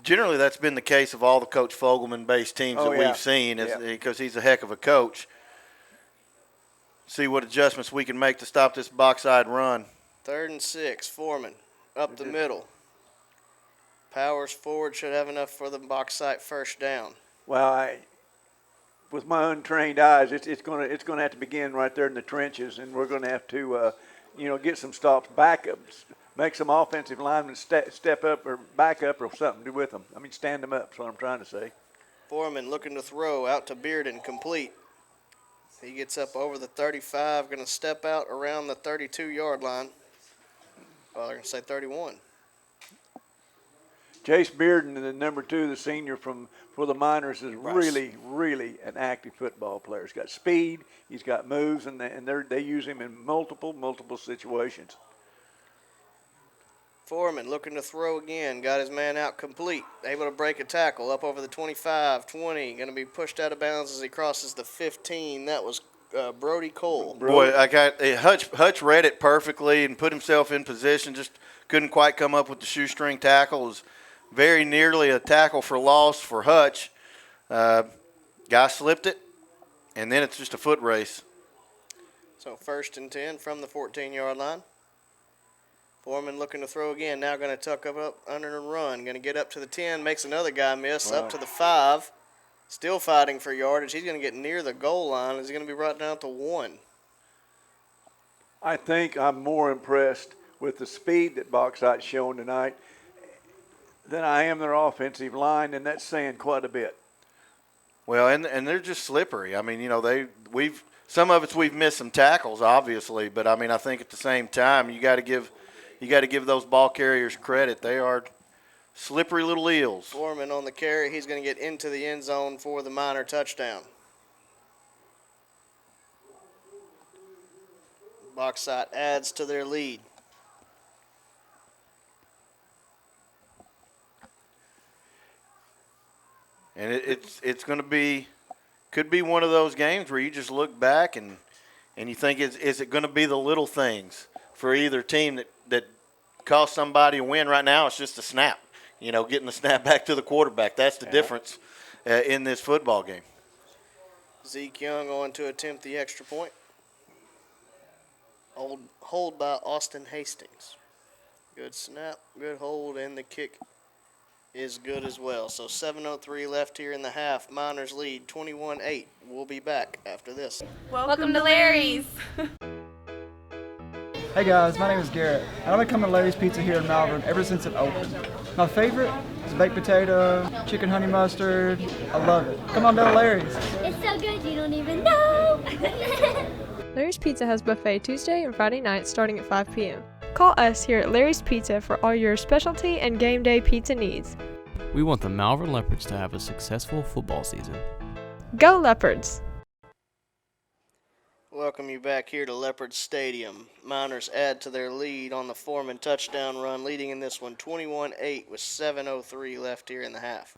generally that's been the case of all the Coach Fogelman-based teams that we've seen, because he's a heck of a coach. See what adjustments we can make to stop this Bauxite run.
3rd and 6, Foreman up the middle. Powers forward, should have enough for the Bauxite first down.
Well, with my untrained eyes, it's going to have to begin right there in the trenches, and we're going to have to get some stops, backups, make some offensive linemen step up or back up or something to do with them. I mean, stand them up is what I'm trying to say.
Foreman looking to throw out to Bearden, complete. He gets up over the 35, going to step out around the 32-yard line. Well, they're going to say 31.
Chase Bearden, the number 2, the senior for the Miners, is really, really an active football player. He's got speed, he's got moves, and they use him in multiple situations.
Foreman looking to throw again. Got his man out complete. Able to break a tackle up over the 25, 20. Going to be pushed out of bounds as he crosses the 15. That was Brody Cole.
Boy, Hutch read it perfectly and put himself in position. Just couldn't quite come up with the shoestring tackle. It was very nearly a tackle for loss for Hutch. Guy slipped it, and then it's just a foot race.
So 1st and 10 from the 14-yard line. Foreman looking to throw again. Now going to tuck up under and run. Going to get up to the 10. Makes another guy miss. Up to the 5. Still fighting for yardage. He's going to get near the goal line. Is he going to be brought down to 1?
I think I'm more impressed with the speed that Bauxite's shown tonight than I am their offensive line, and that's saying quite a bit.
Well, and they're just slippery. I mean, some of it's we've missed some tackles, obviously, but I mean, I think at the same time you got to give those ball carriers credit. They are slippery little eels.
Foreman on the carry. He's going to get into the end zone for the Miner touchdown. Bauxite adds to their lead.
And it's going to could be one of those games where you just look back and you think, is it going to be the little things for either team that cost somebody a win? Right now, it's just a snap. Getting the snap back to the quarterback. That's the difference in this football game.
Zeke Young going to attempt the extra point. Hold by Austin Hastings. Good snap, good hold, and the kick is good as well. So 7:03 left here in the half. Miners lead 21-8. We'll be back after this.
Welcome to Larry's.
Hey guys, my name is Garrett, and I've been coming to Larry's Pizza here in Malvern ever since it opened. My favorite is baked potato, chicken honey mustard. I love it. Come on down to Larry's.
It's so good you don't even know.
Larry's Pizza has buffet Tuesday and Friday nights starting at 5 p.m. Call us here at Larry's Pizza for all your specialty and game day pizza needs.
We want the Malvern Leopards to have a successful football season.
Go Leopards!
Welcome you back here to Leopard Stadium. Miners add to their lead on the Foreman touchdown run, leading in this one 21-8 with 7:03 left here in the half.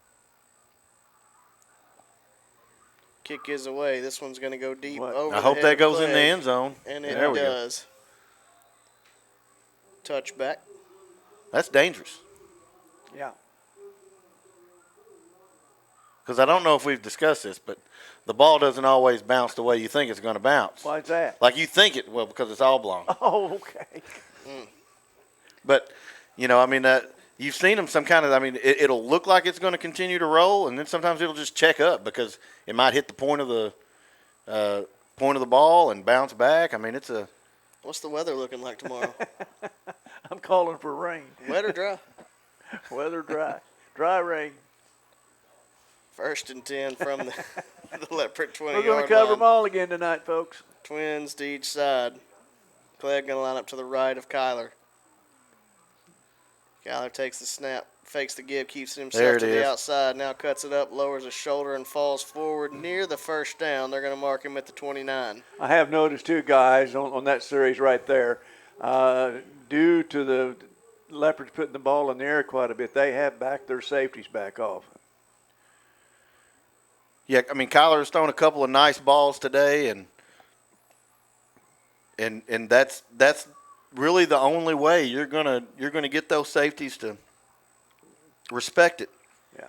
Kick is away. This one's going to go deep over.
I hope
the head
that
of
goes in the
Clegg,
end zone.
and it
There we go.
does. Touchback.
That's dangerous.
Yeah.
Because I don't know if we've discussed this, but the ball doesn't always bounce the way you think it's going to bounce.
Why is that?
Like you think it will, because it's oblong.
Oh, okay.
But, you know, I mean, you've seen them some kind of, I mean, it'll look like it's going to continue to roll, and then sometimes it'll just check up because it might hit the point of the ball and bounce back. I mean, it's a.
What's the weather looking like tomorrow?
I'm calling for rain.
Wet or dry?
Weather dry. Dry rain.
1st and 10 from the Leopard 20-yard line.
We're going to cover them all again tonight, folks.
Twins to each side. Clegg going to line up to the right of Kyler. Kyler takes the snap, fakes the give, keeps it himself to the outside. Now cuts it up, lowers his shoulder, and falls forward near the first down. They're going to mark him at the 29.
I have noticed, too, guys, on that series right there, due to the Leopards putting the ball in the air quite a bit, they have backed their safeties back off.
Yeah, I mean, Kyler's thrown a couple of nice balls today, and that's really the only way you're gonna get those safeties to respect it.
Yeah.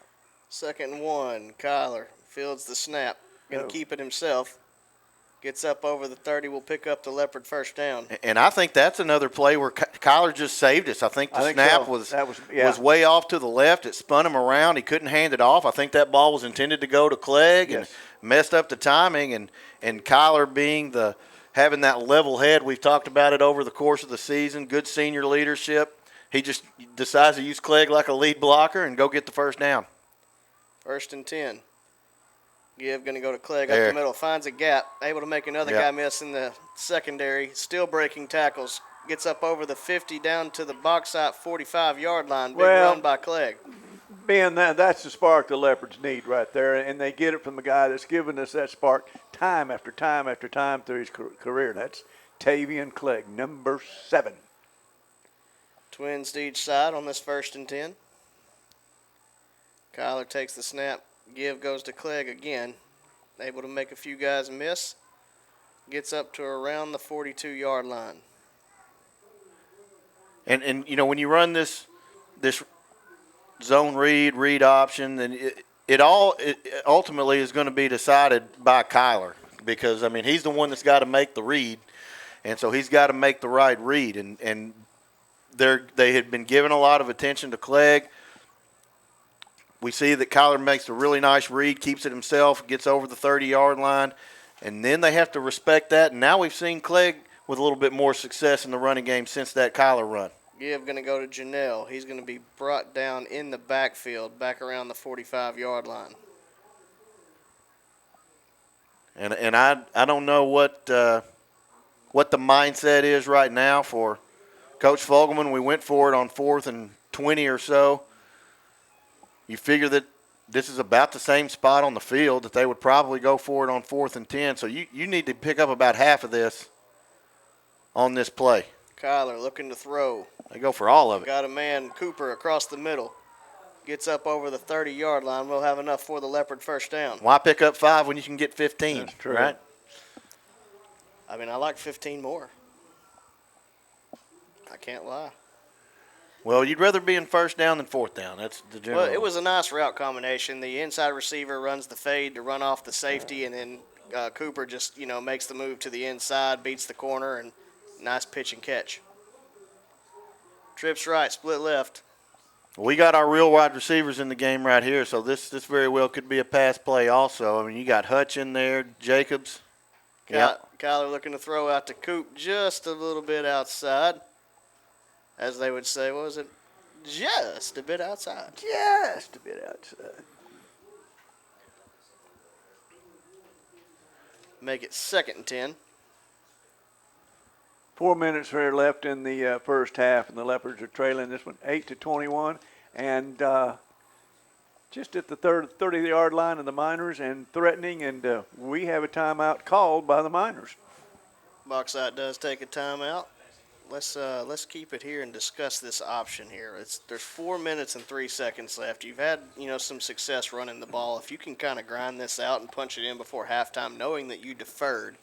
2nd and 1. Kyler fields the snap. Going to keep it himself. Gets up over the 30. Will pick up the Leopard first down.
And I think that's another play where Kyler just saved us. I think the snap was way off to the left. It spun him around. He couldn't hand it off. I think that ball was intended to go to Clegg and messed up the timing. And Kyler being having that level head, we've talked about it over the course of the season, good senior leadership. He just decides to use Clegg like a lead blocker and go get the first down.
1st and 10. Give going to go to Clegg up the middle. Finds a gap. Able to make another guy miss in the secondary. Still breaking tackles. Gets up over the 50 down to the Bauxite 45-yard line. Big run by Clegg.
Ben, that's the spark the Leopards need right there, and they get it from the guy that's given us that spark time after time after time through his career. That's Tavian Clegg, number 7.
Twins to each side on this 1st and 10. Kyler takes the snap. Give goes to Clegg again. Able to make a few guys miss. Gets up to around the 42-yard line.
And you know, when you run this zone read option, then it ultimately is going to be decided by Kyler, because I mean he's the one that's got to make the read, and so he's got to make the right read. And they had been giving a lot of attention to Clegg. We see that Kyler makes a really nice read, keeps it himself, gets over the 30-yard line, and then they have to respect that. And now we've seen Clegg with a little bit more success in the running game since that Kyler run.
Give going to go to Juniel. He's going to be brought down in the backfield, back around the 45-yard line.
And I don't know what the mindset is right now for Coach Fogelman. We went for it on 4th and 20 or so. You figure that this is about the same spot on the field, that they would probably go for it on 4th and 10. So you need to pick up about half of this on this play.
Kyler looking to throw.
They go for all of it.
Got a man, Cooper, across the middle. Gets up over the 30-yard line. We'll have enough for the Leopard first down.
Why pick up 5 when you can get 15?
That's true.
Right?
I mean, I like 15 more. I can't lie.
Well, you'd rather be in first down than 4th down. That's the general.
Well, it was a nice route combination. The inside receiver runs the fade to run off the safety, and then Cooper just, makes the move to the inside, beats the corner, and nice pitch and catch. Trips right, split left.
We got our real wide receivers in the game right here, so this very well could be a pass play also. I mean, you got Hutch in there, Jacobs.
Kyler looking to throw out to Coop just a little bit outside. As they would say, what was it? Just a bit outside.
Just a bit outside.
Make it 2nd and 10.
4 minutes here left in the first half, and the Leopards are trailing this one 8-21, and just at the 30-yard line of the Miners and threatening, and we have a timeout called by the Miners.
Bauxite does take a timeout. let's keep it here and discuss this option here. There's 4 minutes and 3 seconds left. You've had some success running the ball. If you can kind of grind this out and punch it in before halftime, knowing that you deferred,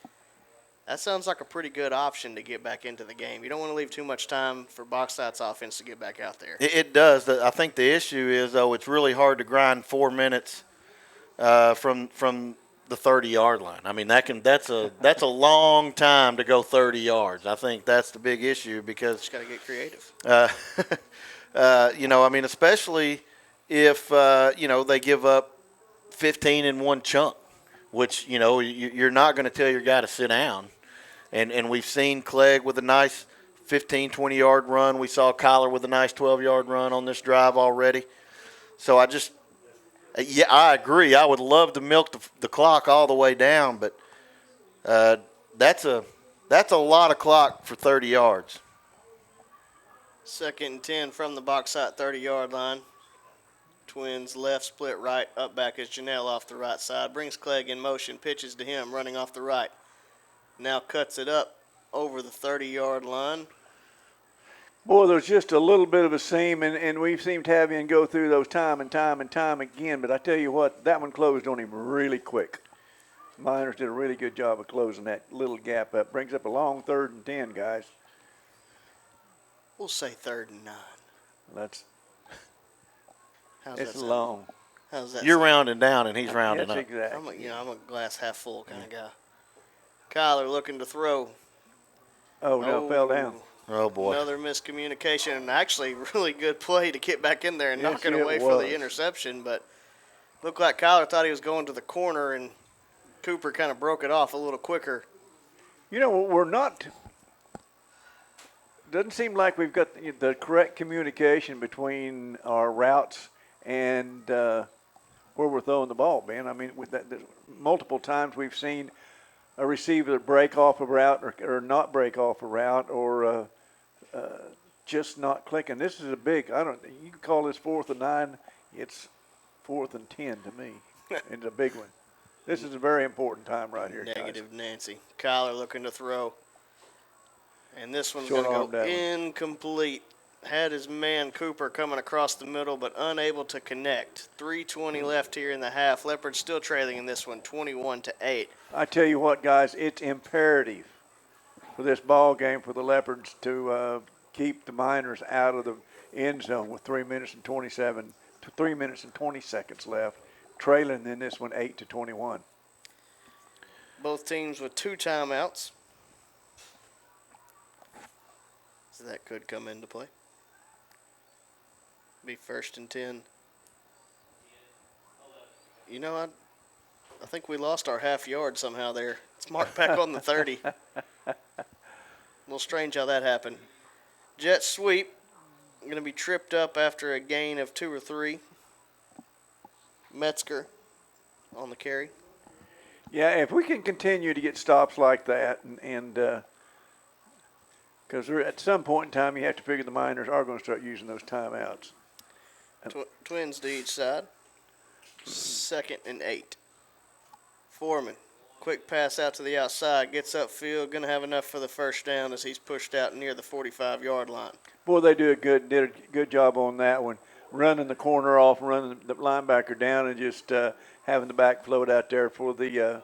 that sounds like a pretty good option to get back into the game. You don't want to leave too much time for Bauxite's offense to get back out there.
It does. I think the issue is, though, it's really hard to grind 4 minutes from the 30-yard line. I mean, that's a long time to go 30 yards. I think that's the big issue because
just got to get creative.
I mean, especially if they give up 15 in one chunk, which you're not going to tell your guy to sit down. And we've seen Clegg with a nice 15, 20-yard run. We saw Kyler with a nice 12-yard run on this drive already. So I agree. I would love to milk the clock all the way down, but that's a lot of clock for 30 yards.
2nd and 10 from the Bauxite 30-yard line. Twins left, split right, up back is Juniel off the right side. Brings Clegg in motion, pitches to him, running off the right. Now cuts it up over the 30-yard line.
Boy, there's just a little bit of a seam, and we've seen Tavian go through those time and time again. But I tell you what, that one closed on him really quick. Miners did a really good job of closing that little gap up. Brings up a long 3rd and 10, guys.
We'll say 3rd and 9.
It's long.
How's that?
You're rounding down, and he's rounding up.
Exactly.
I'm a glass half full kind of guy. Kyler looking to throw.
Fell down.
Oh, boy.
Another miscommunication, and actually really good play to get back in there and knock it away for the interception. But looked like Kyler thought he was going to the corner, and Cooper kind of broke it off a little quicker.
We're not – doesn't seem like we've got the correct communication between our routes and where we're throwing the ball, Ben. I mean, multiple times we've seen a receiver break off a route or not break off a route or just not clicking. This is a big, you can call this 4th and 9. It's 4th and 10 to me. It's a big one. This is a very important time right here,
Negative
guys.
Nancy. Kyler looking to throw. And this one's going to go incomplete. Had his man Cooper coming across the middle, but unable to connect. 3:20 left here in the half. Leopards still trailing in this one, 21-8.
I tell you what, guys, it's imperative for this ball game for the Leopards to keep the Miners out of the end zone with 3 minutes and 20 seconds left, trailing in this one 8-21.
Both teams with 2 timeouts. So that could come into play. Be 1st and 10. I think we lost our half yard somehow there. It's marked back on the 30. A little strange how that happened. Jet sweep. Going to be tripped up after a gain of 2 or 3. Metzger on the carry.
Yeah, if we can continue to get stops like that, and because at some point in time you have to figure the Miners are going to start using those timeouts.
Twins to each side. 2nd and 8. Foreman, quick pass out to the outside, gets upfield, going to have enough for the first down as he's pushed out near the 45-yard line.
Boy, they did a good job on that one, running the corner off, running the linebacker down, and just having the back float out there for the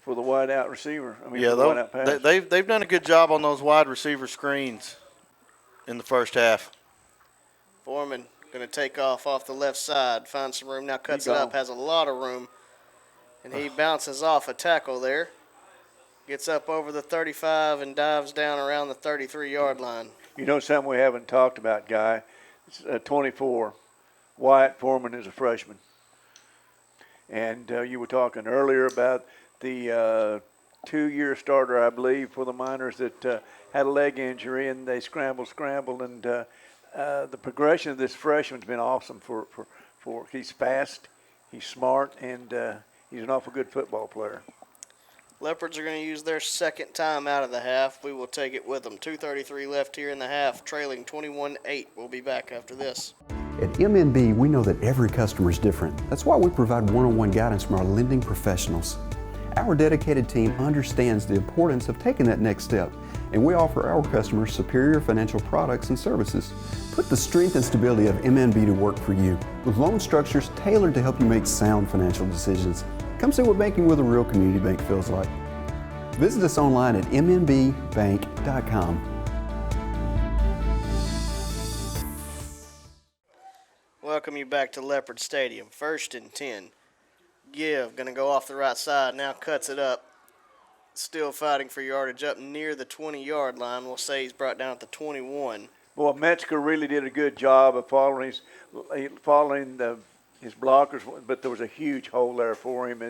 wide out receiver. Wide out pass.
They've done a good job on those wide receiver screens in the first half.
Foreman going to take off the left side, find some room, now cuts it up, has a lot of room, and he bounces off a tackle there. Gets up over the 35 and dives down around the 33-yard line.
Something we haven't talked about, Guy. It's 24. Wyatt Foreman is a freshman. And you were talking earlier about the 2-year starter, I believe, for the Miners that had a leg injury, and they scrambled, and the progression of this freshman's been awesome. For he's fast, he's smart, and he's an awful good football player.
Leopards are going to use their 2nd time out of the half. We will take it with them. 2:33 left here in the half, trailing 21-8. We'll be back after this.
At MNB, we know that every customer is different. That's why we provide one-on-one guidance from our lending professionals. Our dedicated team understands the importance of taking that next step, and we offer our customers superior financial products and services. Put the strength and stability of MNB to work for you, with loan structures tailored to help you make sound financial decisions. Come see what banking with a real community bank feels like. Visit us online at mnbbank.com.
Welcome you back to Leopard Stadium. 1st and 10. Give, going to go off the right side, now cuts it up. Still fighting for yardage up near the 20-yard line. We'll say he's brought down at the 21.
Well, Metzger really did a good job of following his blockers, but there was a huge hole there for him.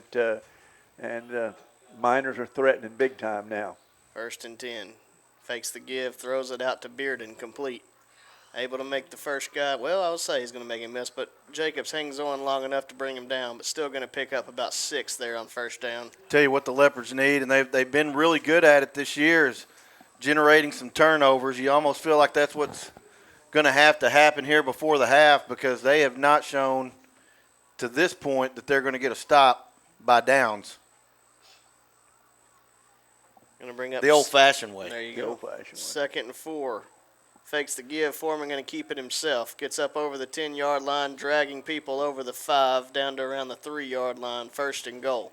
And Miners are threatening big time now.
1st and 10. Fakes the give, throws it out to Bearden, complete. Able to make the first guy. Well, I would say he's going to make him miss, but Jacobs hangs on long enough to bring him down, but still going to pick up about 6 there on 1st down.
Tell you what the Leopards need, and they've been really good at it this year, is generating some turnovers. You almost feel like that's what's going to have to happen here before the half, because they have not shown to this point that they're going to get a stop by downs.
Going to bring up
the old-fashioned way.
There you go. 2nd and 4. Fakes the give. Foreman going to keep it himself. Gets up over the 10-yard line, dragging people over the 5 down to around the 3-yard line. 1st and goal.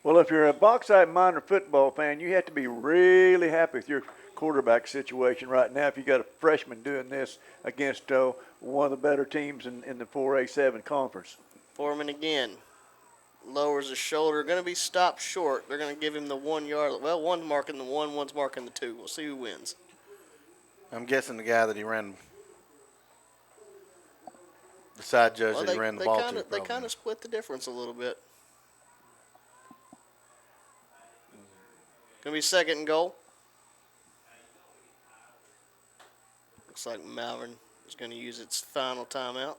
Well, if you're a Bauxite minor football fan, you have to be really happy with your quarterback situation right now if you got a freshman doing this against one of the better teams in the 4A7 conference.
Foreman again. Lowers his shoulder. Going to be stopped short. They're going to give him the 1 yard. Well, one's marking the 1, one's marking the 2. We'll see who wins.
I'm guessing the guy that he ran, the side judge that he ran the ball to.
They kind of split the difference a little bit. Going to be 2nd and goal. Looks like Malvern is going to use its final timeout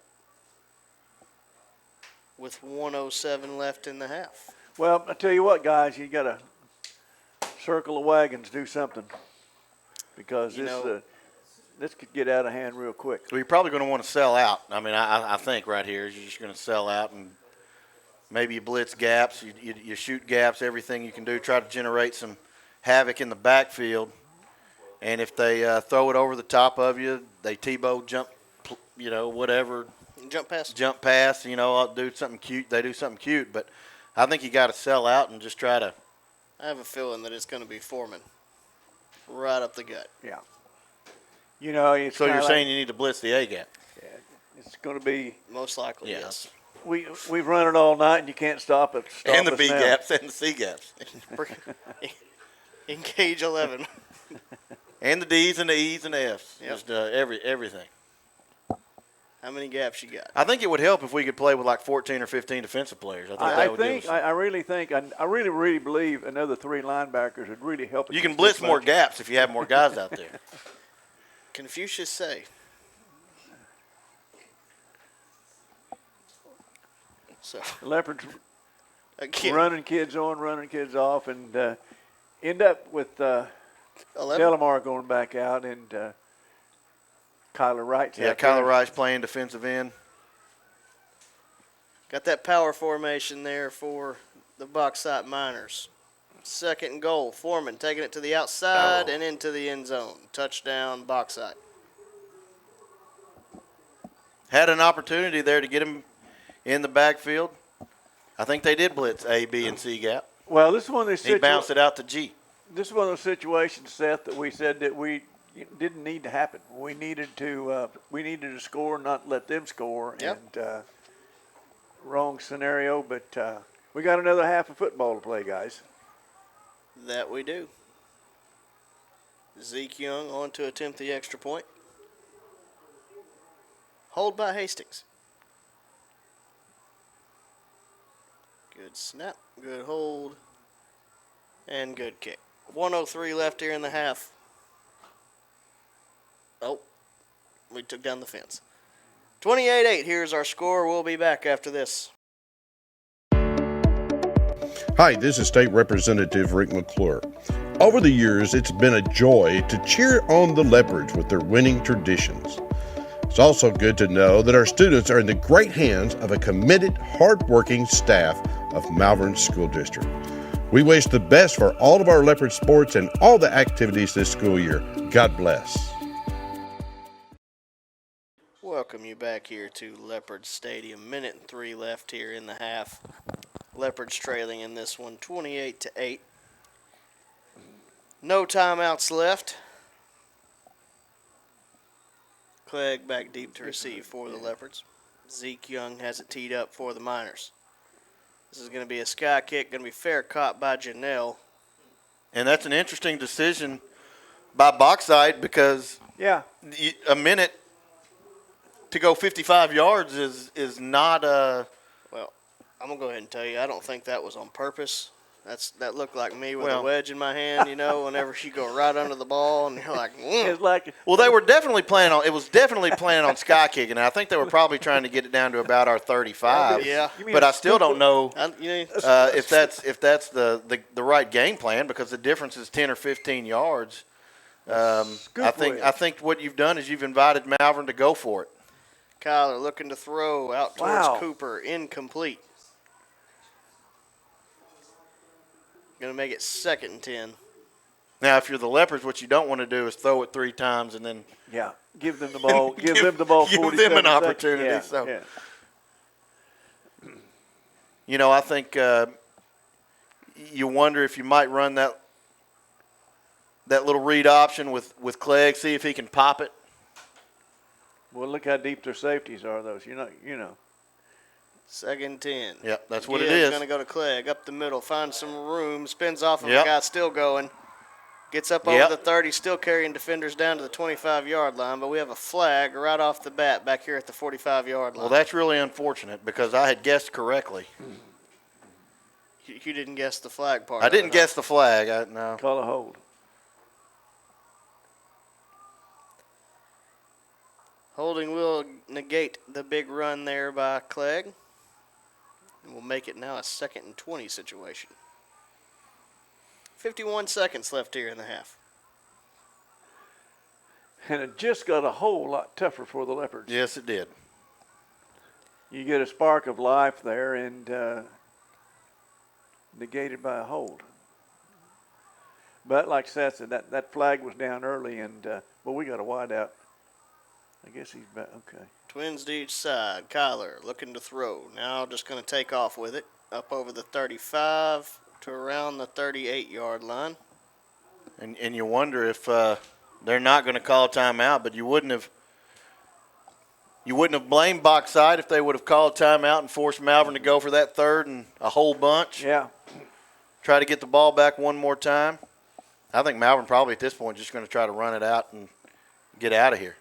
with 1:07 left in the half.
Well, I tell you what, guys, you got to circle the wagons, do something, because this could get out of hand real quick.
So you're probably going to want to sell out. I mean, I think right here you're just going to sell out, and maybe you blitz gaps, you shoot gaps, everything you can do, try to generate some havoc in the backfield. And if they throw it over the top of you, they T-bow, jump, whatever.
Jump
pass, I'll do something cute. They do something cute, but I think you got to sell out and just try to.
I have a feeling that it's going to be Foreman right up the gut.
Yeah.
So you're saying you need to blitz the A gap?
Yeah, it's going to be
most likely. Yes.
We've run it all night, and you can't stop it.
And the B gaps and the C gaps.
Engage 11.
And the D's and the E's and the F's.
Yep.
Just everything.
How many gaps you got?
I think it would help if we could play with like 14 or 15 defensive players.
I really believe another 3 linebackers would really help.
You can blitz more gaps if you have more guys out there.
Confucius say. So
Leopards
again,
running kids on, running kids off, and end up with Delamar going back out and Kyler Wright's out there.
Kyler Wright's playing defensive end.
Got that power formation there for the Bauxite Miners. 2nd and goal. Foreman taking it to the outside and into the end zone. Touchdown, Bauxite.
Had an opportunity there to get him in the backfield. I think they did blitz A, B, and C gap.
Well, this is one of those
He bounced it out to G.
This is one of those situations, Seth, that we said that we didn't need to happen. We needed to score, not let them score.
Yep.
And wrong scenario, but we got another half of football to play, guys.
That we do. Zeke Young on to attempt the extra point. Hold by Hastings. Good snap, good hold, and good kick. 1:03 left here in the half. Oh, we took down the fence. 28-8, here's our score. We'll be back after this.
Hi, this is State Representative Rick McClure. Over the years, it's been a joy to cheer on the Leopards with their winning traditions. It's also good to know that our students are in the great hands of a committed, hardworking staff of Malvern School District. We wish the best for all of our Leopard sports and all the activities this school year. God bless.
Welcome you back here to Leopard Stadium. Minute and 3 left here in the half. Leopards trailing in this one, 28-8. No timeouts left. Clegg back deep to receive for the Leopards. Zeke Young has it teed up for the Miners. This is going to be a sky kick, going to be fair caught by Juniel.
And that's an interesting decision by Bauxite because a minute to go 55 yards is not a.
Well, I'm going to go ahead and tell you, I don't think that was on purpose. That looked like me with a wedge in my hand, whenever you go right under the ball, and you're like,
It's like,
well, they were definitely planning on. It was definitely planning on sky kicking. I think they were probably trying to get it down to about our 35.
Yeah.
But I still don't know if that's the right game plan because the difference is 10 or 15 yards. I think what you've done is you've invited Malvern to go for it.
Kyler looking to throw out towards Cooper, incomplete. Going to make it 2nd and 10.
Now, if you're the Leopards, what you don't want to do is throw it 3 times and then
give them the ball. give them the ball.
Give them an opportunity. I think you wonder if you might run that little read option with Clegg, see if he can pop it.
Well, look how deep their safeties are, those.
2nd and 10.
Yep, that's what it is.
Going to go to Clegg up the middle, finds some room, spins off of a guy still going. Gets up over the 30, still carrying defenders down to the 25-yard line, but we have a flag right off the bat back here at the 45-yard line.
Well, that's really unfortunate because I had guessed correctly.
You didn't guess the flag part.
I didn't guess the flag. No.
Call a hold.
Holding will negate the big run there by Clegg. And we'll make it now a 2nd and 20 situation. 51 seconds left here in the half.
And it just got a whole lot tougher for the Leopards.
Yes, it did.
You get a spark of life there and negated by a hold. But like Seth said, that flag was down early, and we got a wide out. I guess he's back. Okay.
Twins to each side. Kyler looking to throw. Now just going to take off with it. Up over the 35 to around the 38-yard line.
And you wonder if they're not going to call timeout, but you wouldn't have blamed Bauxite if they would have called timeout and forced Malvern to go for that 3rd and a whole bunch.
Yeah.
Try to get the ball back one more time. I think Malvern probably at this point just going to try to run it out and get out of here.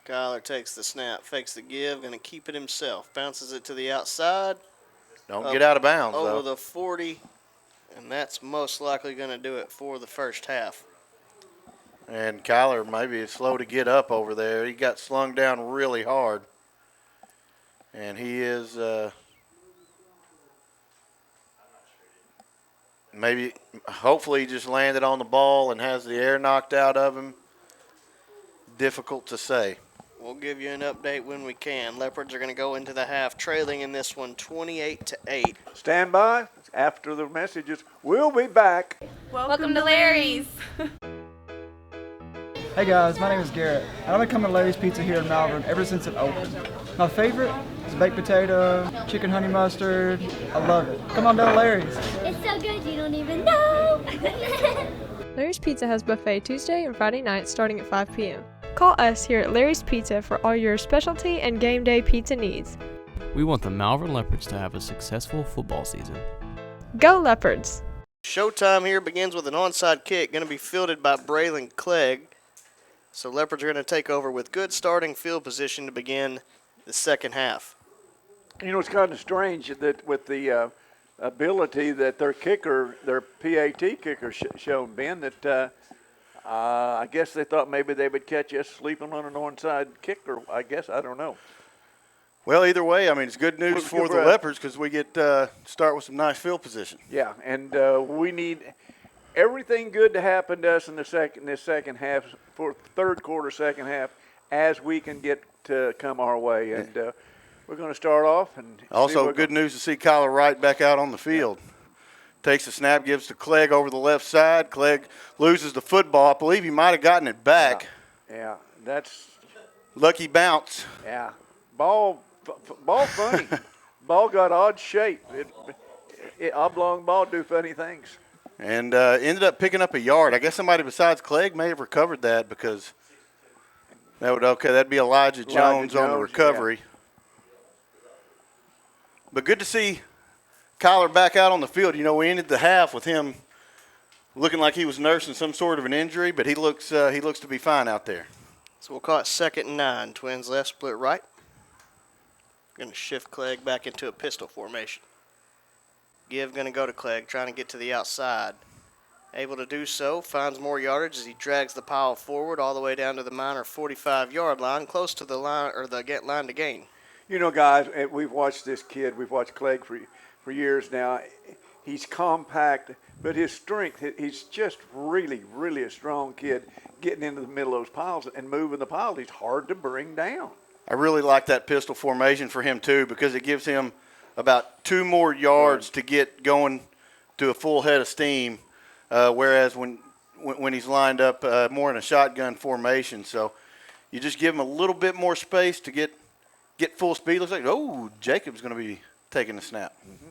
Kyler takes the snap, fakes the give, going to keep it himself. Bounces it to the outside.
Don't get out of bounds,
over the 40, and that's most likely going to do it for the first half.
And Kyler maybe is slow to get up over there. He got slung down really hard. And he is hopefully he just landed on the ball and has the air knocked out of him. Difficult to say.
We'll give you an update when we can. Leopards are going to go into the half trailing in this one 28-8.
Stand by. After the messages, we'll be back.
Welcome to Larry's.
Hey guys, my name is Garrett, and I've been coming to Larry's Pizza here in Malvern ever since it opened. My favorite is baked potato, chicken honey mustard. I love it. Come on down to Larry's.
It's so good you don't even know.
Larry's Pizza has buffet Tuesday and Friday nights starting at 5 p.m. Call us here at Larry's Pizza for all your specialty and game day pizza needs.
We want the Malvern Leopards to have a successful football season.
Go Leopards!
Showtime here begins with an onside kick, going to be fielded by Braylon Clegg. So Leopards are going to take over with good starting field position to begin the second half.
It's kind of strange that with the ability that their kicker, their PAT kicker shown, Ben, that I guess they thought maybe they would catch us sleeping on an onside kick, or I don't know.
Well, either way, it's good news for the Leopards because we get start with some nice field position.
Yeah, and we need everything good to happen to us in this second half, for third quarter, second half, as we can get to come our way. And we're going to start off. And
also, good news to see Kyler Wright back out on the field. Takes the snap, gives to Clegg over the left side. Clegg loses the football. I believe he might have gotten it back.
Yeah, that's
lucky bounce.
Yeah, ball funny. Ball got odd shape. Oblong ball do funny things.
And ended up picking up a yard. I guess somebody besides Clegg may have recovered that because that'd be Elijah Jones on the recovery. Yeah. But good to see Kyler back out on the field. You know, we ended the half with him looking like he was nursing some sort of an injury, but he looks to be fine out there.
So we'll call it 2nd and 9. Twins left, split right. Going to shift Clegg back into a pistol formation. Give going to go to Clegg, trying to get to the outside. Able to do so, finds more yardage as he drags the pile forward all the way down to the minor 45-yard line, close to the line or the line to gain.
You know, guys, we've watched this kid. We've watched Clegg for years now. He's compact, but his strength, he's just really, really a strong kid getting into the middle of those piles and moving the piles. He's hard to bring down.
I really like that pistol formation for him, too, because it gives him about 2 more yards to get going to a full head of steam, whereas when he's lined up more in a shotgun formation. So you just give him a little bit more space to get full speed. Looks like, Jacob's going to be taking the snap.
Mm-hmm.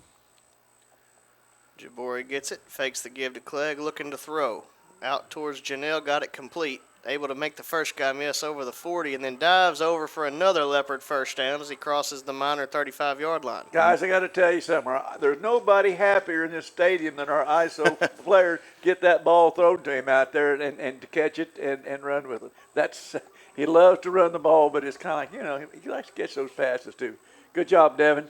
Jabori gets it, fakes the give to Clegg, looking to throw. Out towards Juniel, got it complete. Able to make the first guy miss over the 40 and then dives over for another Leopard first down as he crosses the minor 35-yard line.
Guys, I got to tell you something. There's nobody happier in this stadium than our ISO player. Get that ball thrown to him out there and to catch it and run with it. He loves to run the ball, but it's kind of like, he likes to catch those passes too. Good job, Devon.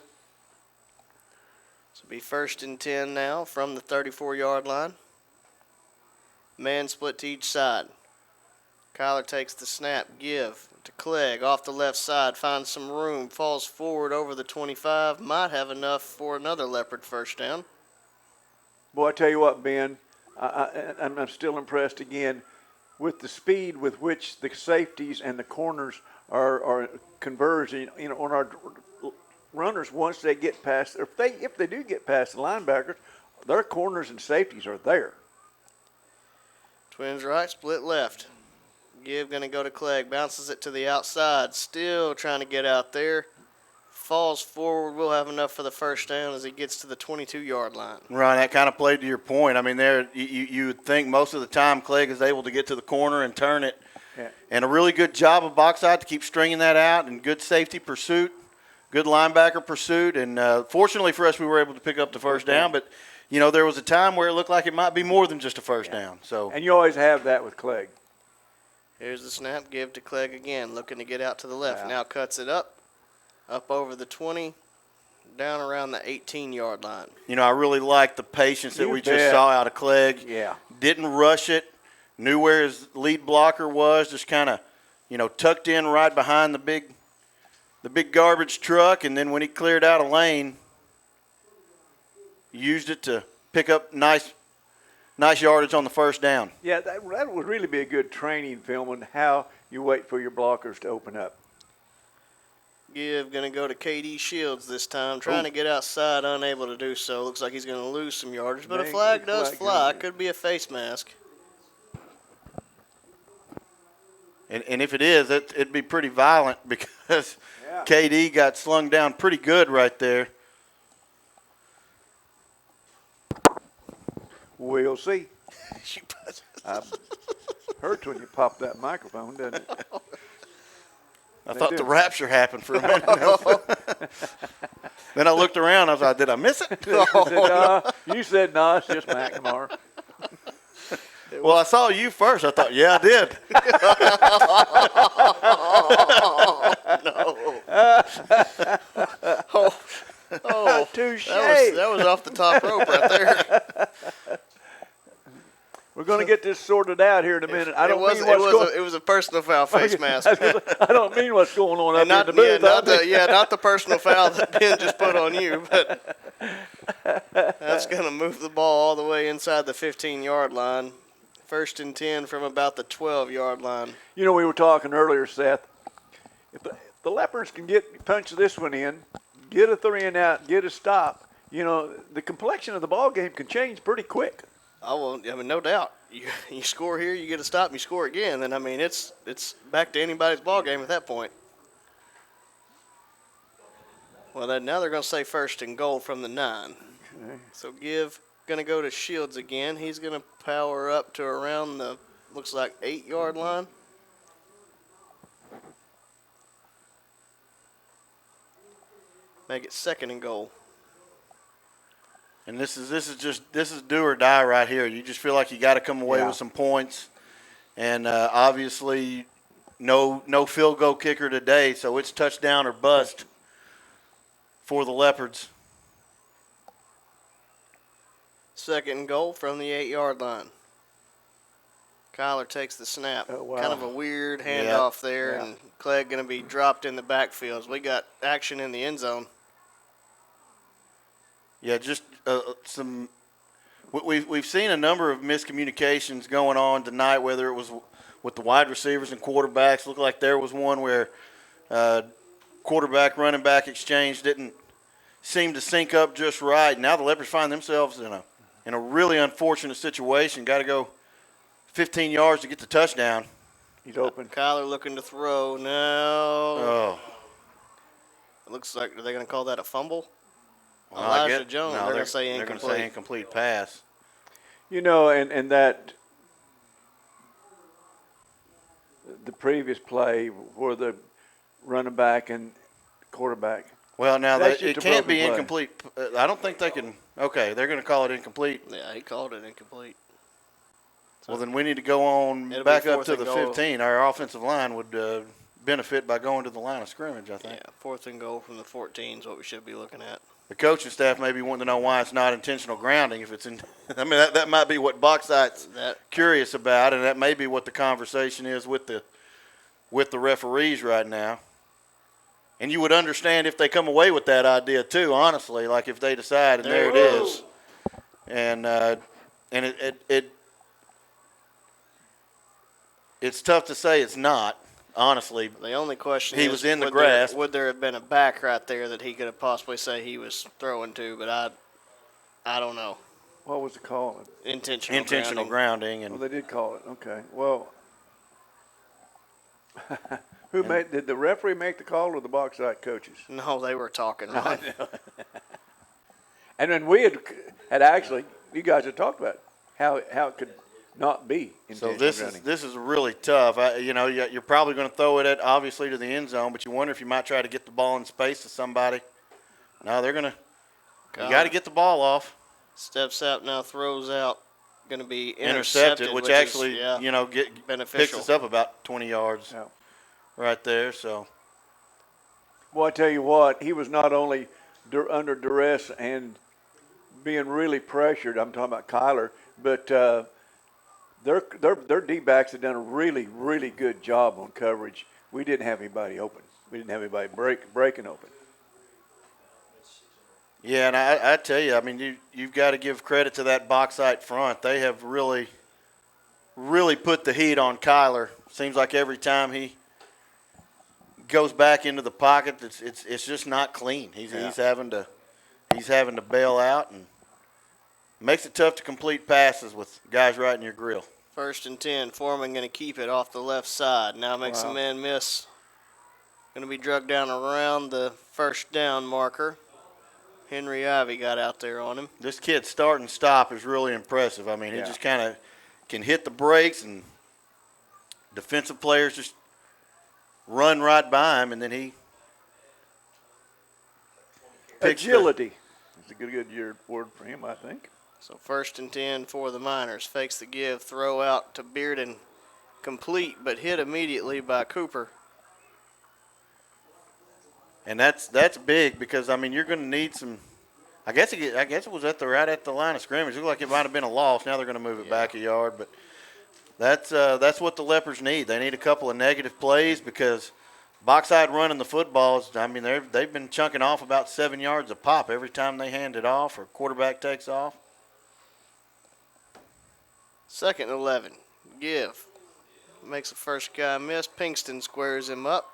This will be 1st and 10 now from the 34-yard line. Man split to each side. Kyler takes the snap, give to Clegg off the left side, finds some room, falls forward over the 25, might have enough for another Leopard first down.
Boy, I tell you what, Ben, I'm still impressed again with the speed with which the safeties and the corners are converging. On our runners, once they get past, if they do get past the linebackers, their corners and safeties are there.
Twins right, split left. Give going to go to Clegg, bounces it to the outside, still trying to get out there. Falls forward, will have enough for the first down as he gets to the 22-yard line.
Ron, that kind of played to your point. I mean, you would think most of the time Clegg is able to get to the corner and turn it. Yeah. And a really good job of Bauxite to keep stringing that out, and good safety pursuit, good linebacker pursuit. And fortunately for us, we were able to pick up the first down. But, there was a time where it looked like it might be more than just a first down. So.
And you always have that with Clegg.
Here's the snap, give to Clegg again, looking to get out to the left. Now cuts it up over the 20, down around the 18-yard line.
I really like the patience that we just saw out of Clegg.
Yeah.
Didn't rush it, knew where his lead blocker was, just kind of, tucked in right behind the big garbage truck, and then when he cleared out a lane, used it to pick up nice yardage on the first down.
Yeah, that would really be a good training film on how you wait for your blockers to open up.
Give going to go to KD Shields this time, trying to get outside, unable to do so. Looks like he's going to lose some yardage, but a flag does fly. Could be a face mask.
And if it is, it'd be pretty violent because KD got slung down pretty good right there.
We'll see. Hurts when you pop that microphone, doesn't it?
I thought the rapture happened for a minute. Then I looked around. I was like, did I miss it?
You said, no, it's just McNamara.
Well, I saw you first. I thought, yeah, I did.
No.
Touche.
That was off the top rope right there.
We're going to get this sorted out here in a minute.
It was a personal foul face mask.
I don't mean what's going on up
not,
in the booth.
Not the personal foul that Ben just put on you, but that's going to move the ball all the way inside the 15-yard line. 1st and 10 from about the 12-yard line.
We were talking earlier, Seth, Leopards can punch this one in, get a 3 and out, get a stop, the complexion of the ball game can change pretty quick.
No doubt. You score here, you get a stop, and you score again. Then it's back to anybody's ball game at that point. Well, now they're going to say 1st and goal from the 9. Okay. So going to go to Shields again. He's going to power up to around the looks like 8-yard line. Make it 2nd and goal.
And this is do or die right here. You just feel like you got to come away with some points, and obviously no field goal kicker today, so it's touchdown or bust for the Leopards.
2nd and goal from the 8-yard line. Kyler takes the snap.
Oh, wow.
Kind of a weird handoff there, and Clegg going to be dropped in the backfield. We got action in the end zone.
Yeah, just some. We've seen a number of miscommunications going on tonight, whether it was with the wide receivers and quarterbacks. Looked like there was one where quarterback running back exchange didn't seem to sync up just right. Now the Leopards find themselves in a really unfortunate situation. Got to go 15 yards to get the touchdown.
He's open.
Kyler looking to throw. No.
Oh.
It looks like, are they going to call that a fumble?
Well,
Elijah Jones,
no,
they're going to say incomplete.
They're going to say incomplete pass.
And that the previous play where the running back and quarterback.
Well, now it can't be
play.
incomplete. I don't think they can. Okay, they're going to call it incomplete.
Yeah, he called it incomplete.
So well, then we need to go on back up to the 15. Our offensive line would benefit by going to the line of scrimmage, I think.
Yeah, 4th and goal from the 14 is what we should be looking at.
The coaching staff may be wanting to know why it's not intentional grounding. If it's in, that might be what Bauxite's curious about, and that may be what the conversation is with the referees right now. And you would understand if they come away with that idea too, honestly, like if they decide, and there it is, and it's tough to say it's not. Honestly,
the only question
he
is,
was in the grass.
Would there have been a back right there that he could have possibly say he was throwing to? But I don't know.
What was the call?
Intentional
grounding. And
they did call it. Okay. Well, did the referee make the call or the Bauxite coaches?
No, they were talking. Right?
And then we had actually, you guys had talked about how it could not be.
So this is really tough. You're probably going to throw it obviously to the end zone, but you wonder if you might try to get the ball in space to somebody. No, they're going to. You got to get the ball off.
Steps out now, throws out, going to be
intercepted, which actually
beneficial.
Picks us up about 20 yards right there. So.
Well, I tell you what, he was not only under duress and being really pressured. I'm talking about Kyler, but. Their D-backs have done a really, really good job on coverage. We didn't have anybody open. We didn't have anybody breaking open.
Yeah, and I tell you, you've got to give credit to that Bauxite front. They have really, really put the heat on Kyler. Seems like every time he goes back into the pocket, it's just not clean. He's having to bail out and. Makes it tough to complete passes with guys right in your grill.
1st and 10. Foreman going to keep it off the left side. Now makes a man miss. Going to be drugged down around the 1st down marker. Henry Ivey got out there on him.
This kid's start and stop is really impressive. He just kind of can hit the brakes, and defensive players just run right by him, and then he picks
agility. It's a good word for him, I think.
So 1st and 10 for the Miners. Fakes the give, throw out to Bearden. Complete, but hit immediately by Cooper.
And that's big because, you're going to need some – I guess it was right at the line of scrimmage. It looked like it might have been a loss. Now they're going to move it back a yard. But that's what the Leopards need. They need a couple of negative plays because Bauxite running the footballs, they've been chunking off about 7 yards a pop every time they hand it off or quarterback takes off.
2nd and 11. Give. Makes the first guy miss. Pinkston squares him up.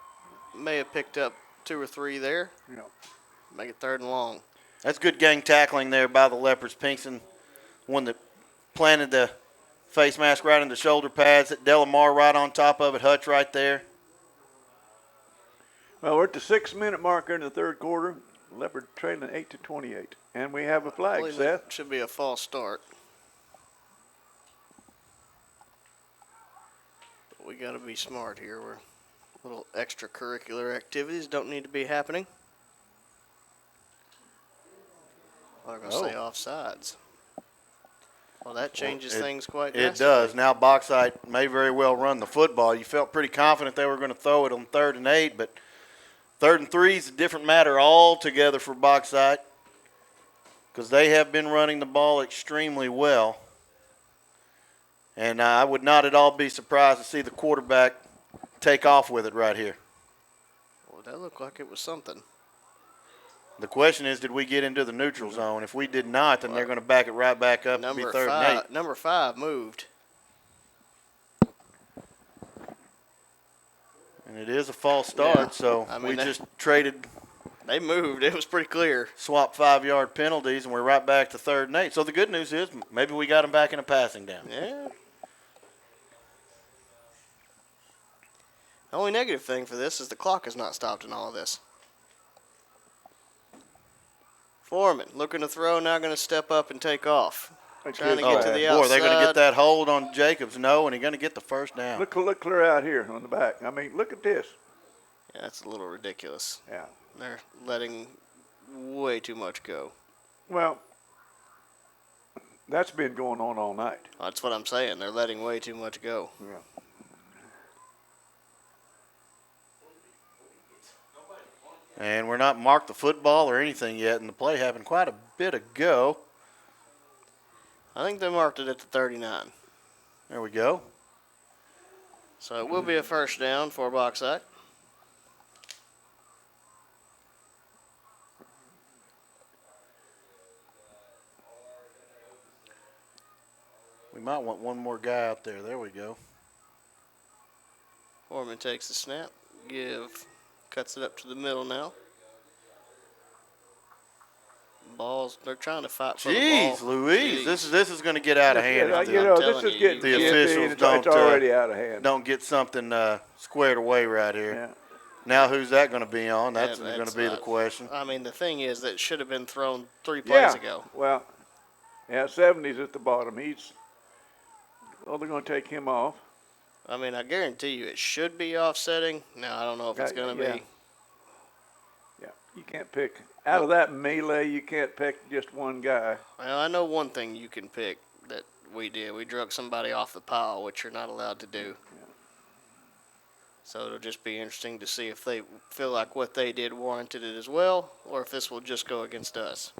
may have picked up 2 or 3 there.
You know.
Make it 3rd and long.
That's good gang tackling there by the Leopards. Pinkston, one that planted the face mask right in the shoulder pads. Delamar right on top of it. Hutch right there.
Well, we're at the 6-minute marker in the 3rd quarter. Leopard trailing 8-28. And we have a flag, Seth.
Should be a false start. But we got to be smart here. We're little extracurricular activities don't need to be happening. I'm going to say offsides. Well, that changes things quite drastically.
It does. Now Bauxite may very well run the football. You felt pretty confident they were going to throw it on 3rd and 8, but 3rd and 3 is a different matter altogether for Bauxite because they have been running the ball extremely well. And I would not at all be surprised to see the quarterback take off with it right here.
Well, that looked like it was something.
The question is, did we get into the neutral zone? If we did not, then they're going to back it right back up to be 3rd and 8.
Number 5 moved.
And it is a false start,
Yeah.
so
I mean,
we just traded.
They moved. It was pretty clear.
Swap 5-yard penalties, and we're right back to 3rd and 8. So the good news is maybe we got them back in a passing down.
Yeah. The only negative thing for this is the clock has not stopped in all of this. Foreman looking to throw, now going to step up and take off. Trying to get to the outside.
Boy, they're going to get that hold on Jacobs. No, and he's going to get the 1st down.
Look clear out here on the back. I mean, look at this.
Yeah, that's a little ridiculous.
Yeah.
They're letting way too much go.
Well, that's been going on all night.
That's what I'm saying. They're letting way too much go.
Yeah.
And we're not marked the football or anything yet, and the play happened quite a bit ago.
I think they marked it at the 39.
There we go.
So it will be a 1st down for Bauxite.
We might want one more guy out there. There we go.
Foreman takes the snap. Cuts it up to the middle now. Balls, they're trying to fight for the ball.
Jeez Louise,
Jeez.
this is going to get out of hand.
This is getting
the officials
it's already out of hand.
Don't get something squared away right here.
Yeah.
Now who's that going to be on? That's
Yeah,
going to be the question.
I mean, the thing is that it should have been thrown 3 plays ago.
Well, 70's at the bottom. They're going to take him off.
I mean, I guarantee you it should be offsetting. Now, I don't know if it's going to be.
Yeah, you can't pick. Out of that melee, you can't pick just one guy.
Well, I know one thing you can pick that we did. We drug somebody off the pile, which you're not allowed to do.
Yeah.
So it'll just be interesting to see if they feel like what they did warranted it as well, or if this will just go against us.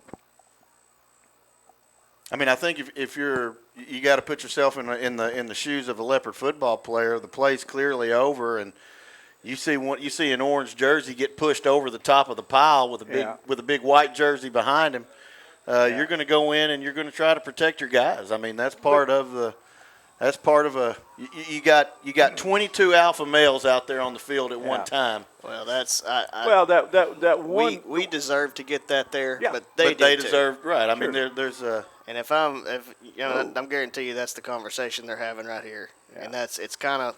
I mean, I think if you got to put yourself in the shoes of a Leopard football player. The play's clearly over, and you see an orange jersey get pushed over the top of the pile with a big white jersey behind him. You're going to go in and you're going to try to protect your guys. I mean, that's part of a. You got 22 alpha males out there on the field at one time.
Well, that's
that one
we deserve to get that there,
Yeah.
but they
deserved right. I mean, there's a.
And I'm guarantee you that's the conversation they're having right here, and it's kind of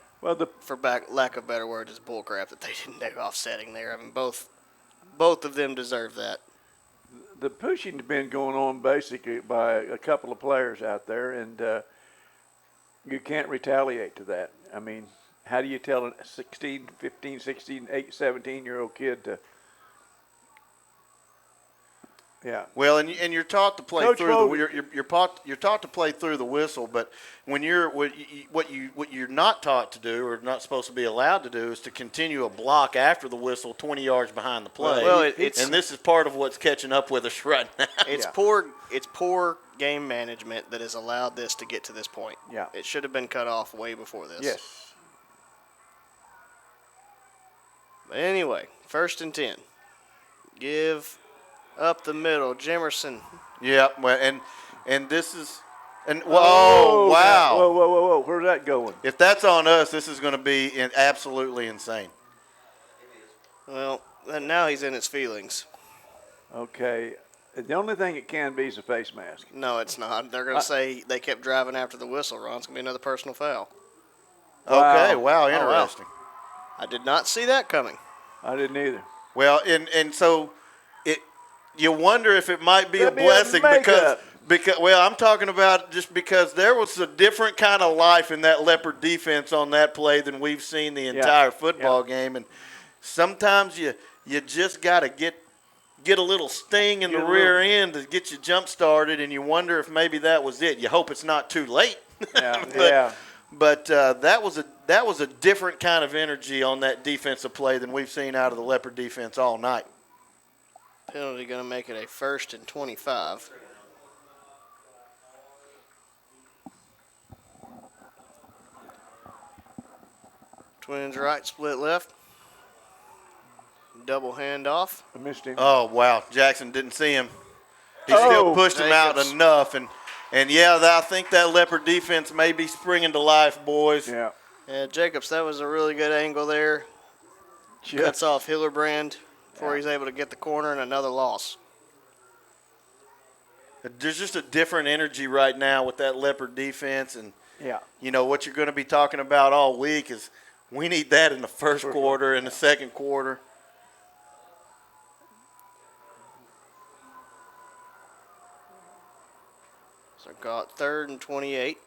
for lack of better word, is bullcrap that they didn't do offsetting there. I mean, both of them deserve that.
The pushing's been going on basically by a couple of players out there, and you can't retaliate to that. I mean, how do you tell a 16, 15, 16, 17-year-old kid to? Yeah.
Well, and you're taught to play you're taught to play through the whistle, but when what you're not taught to do or not supposed to be allowed to do is to continue a block after the whistle 20 yards behind the play.
Well,
and this is part of what's catching up with us right now.
It's poor game management that has allowed this to get to this point.
Yeah.
It should have been cut off way before this.
Yes.
But anyway, 1st and 10. Give up the middle, Jemerson.
Yeah, well, and this is, and wow!
Whoa! Where's that going?
If that's on us, this is going to be absolutely insane.
Well, then now he's in his feelings.
Okay. The only thing it can be is a face mask.
No, it's not. They're going to say they kept driving after the whistle, Ron. It's going to be another personal foul.
Okay, wow,
wow.
interesting.
I did not see that coming.
I didn't either.
Well, and so you wonder if it might be a
Could be a
blessing
makeup.
because well, I'm talking about just because there was a different kind of life in that Leopard defense on that play than we've seen the entire football game, and sometimes you just got to get a little sting in the rear end to get you jump started, and you wonder if maybe that was it. You hope it's not too late.
Yeah.
But that was a different kind of energy on that defensive play than we've seen out of the Leopard defense all night.
Penalty going to make it a 1st and 25. Twins right, split left. Double handoff.
I missed him.
Oh, wow. Jackson didn't see him. He still pushed him out enough. And yeah, I think that Leopard defense may be springing to life, boys.
Yeah.
Yeah, Jacobs, that was a really good angle there. Cuts off Hillerbrand before he's able to get the corner, and another loss.
There's just a different energy right now with that Leopard defense. And, you know, what you're going to be talking about all week is we need that in the first quarter and the second quarter.
So got 3rd and 28.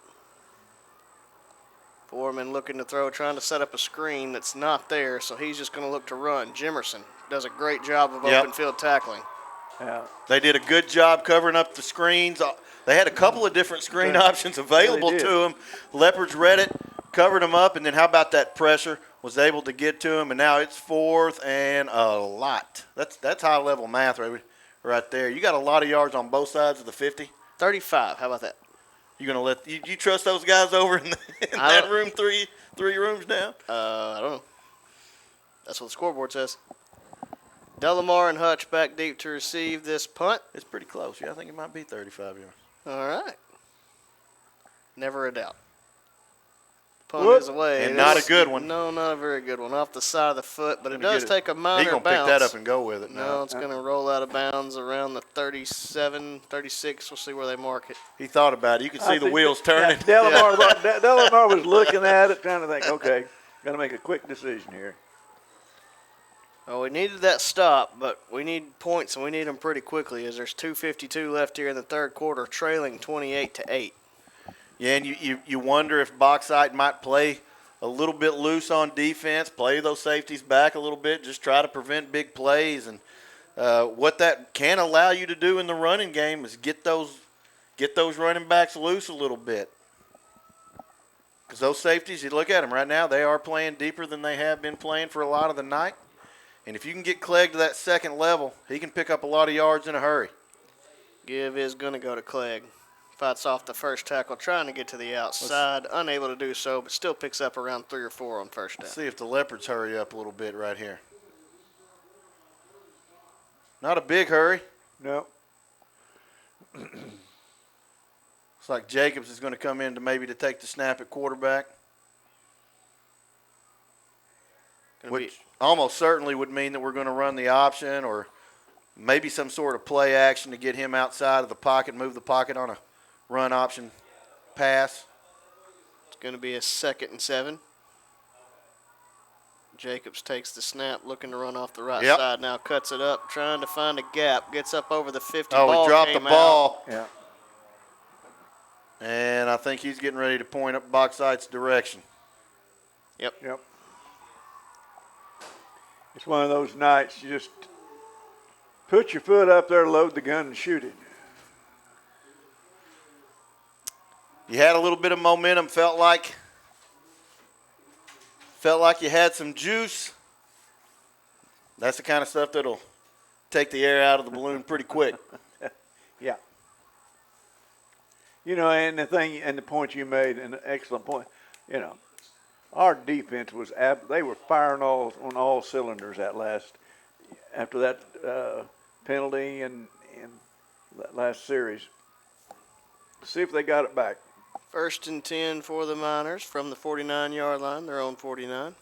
Foreman looking to throw, trying to set up a screen that's not there, so he's just going to look to run. Jimerson does a great job of open field tackling.
Yeah.
They did a good job covering up the screens. They had a couple of different screen options available to them. Leopards read it, covered them up, and then how about that pressure? Was able to get to them, and now it's 4th and a lot. That's high-level math right there. You got a lot of yards on both sides of the 50.
35. How about that?
You gonna let you trust those guys over in that room three rooms down?
I don't know. That's what the scoreboard says. Delamar and Hutch back deep to receive this punt.
It's pretty close. Yeah, I think it might be 35 yards.
All right. Never a doubt. Punt is away.
And not a good one.
No, not a very good one. Off the side of the foot, but it does take a minor bounce.
He's going to pick that up and go with it now.
No, it's going to roll out of bounds around the 37, 36. We'll see where they mark it.
He thought about it. You can see the wheels turning.
Delamar was looking at it, trying to think, okay, got to make a quick decision here.
Well, we needed that stop, but we need points, and we need them pretty quickly as there's 2:52 left here in the third quarter, trailing 28-8.
Yeah, and you wonder if Bauxite might play a little bit loose on defense, play those safeties back a little bit, just try to prevent big plays. And what that can allow you to do in the running game is get those running backs loose a little bit. Because those safeties, you look at them right now, they are playing deeper than they have been playing for a lot of the night. And if you can get Clegg to that second level, he can pick up a lot of yards in a hurry.
Give is going to go to Clegg. Fights off the first tackle, trying to get to the outside. Unable to do so, but still picks up around 3 or 4 on first down.
Let's see if the Leopards hurry up a little bit right here. Not a big hurry.
No.
Looks like Jacobs is going to come in to take the snap at quarterback. Which almost certainly would mean that we're going to run the option or maybe some sort of play action to get him outside of the pocket, move the pocket on a run option pass.
It's going to be a 2nd and 7. Jacobs takes the snap, looking to run off the right side. Now cuts it up, trying to find a gap. Gets up over the 50.
Oh, he dropped the ball.
Yeah.
And I think he's getting ready to point up Bauxite's direction.
Yep.
It's one of those nights you just put your foot up there, load the gun, and shoot it.
You had a little bit of momentum, felt like you had some juice. That's the kind of stuff that'll take the air out of the balloon pretty quick.
Yeah. You know, and the point you made, an excellent point, you know, our defense was they were firing on all cylinders after that penalty and that last series. See if they got it back.
1st and 10 for the Miners from the 49-yard line, their own 49.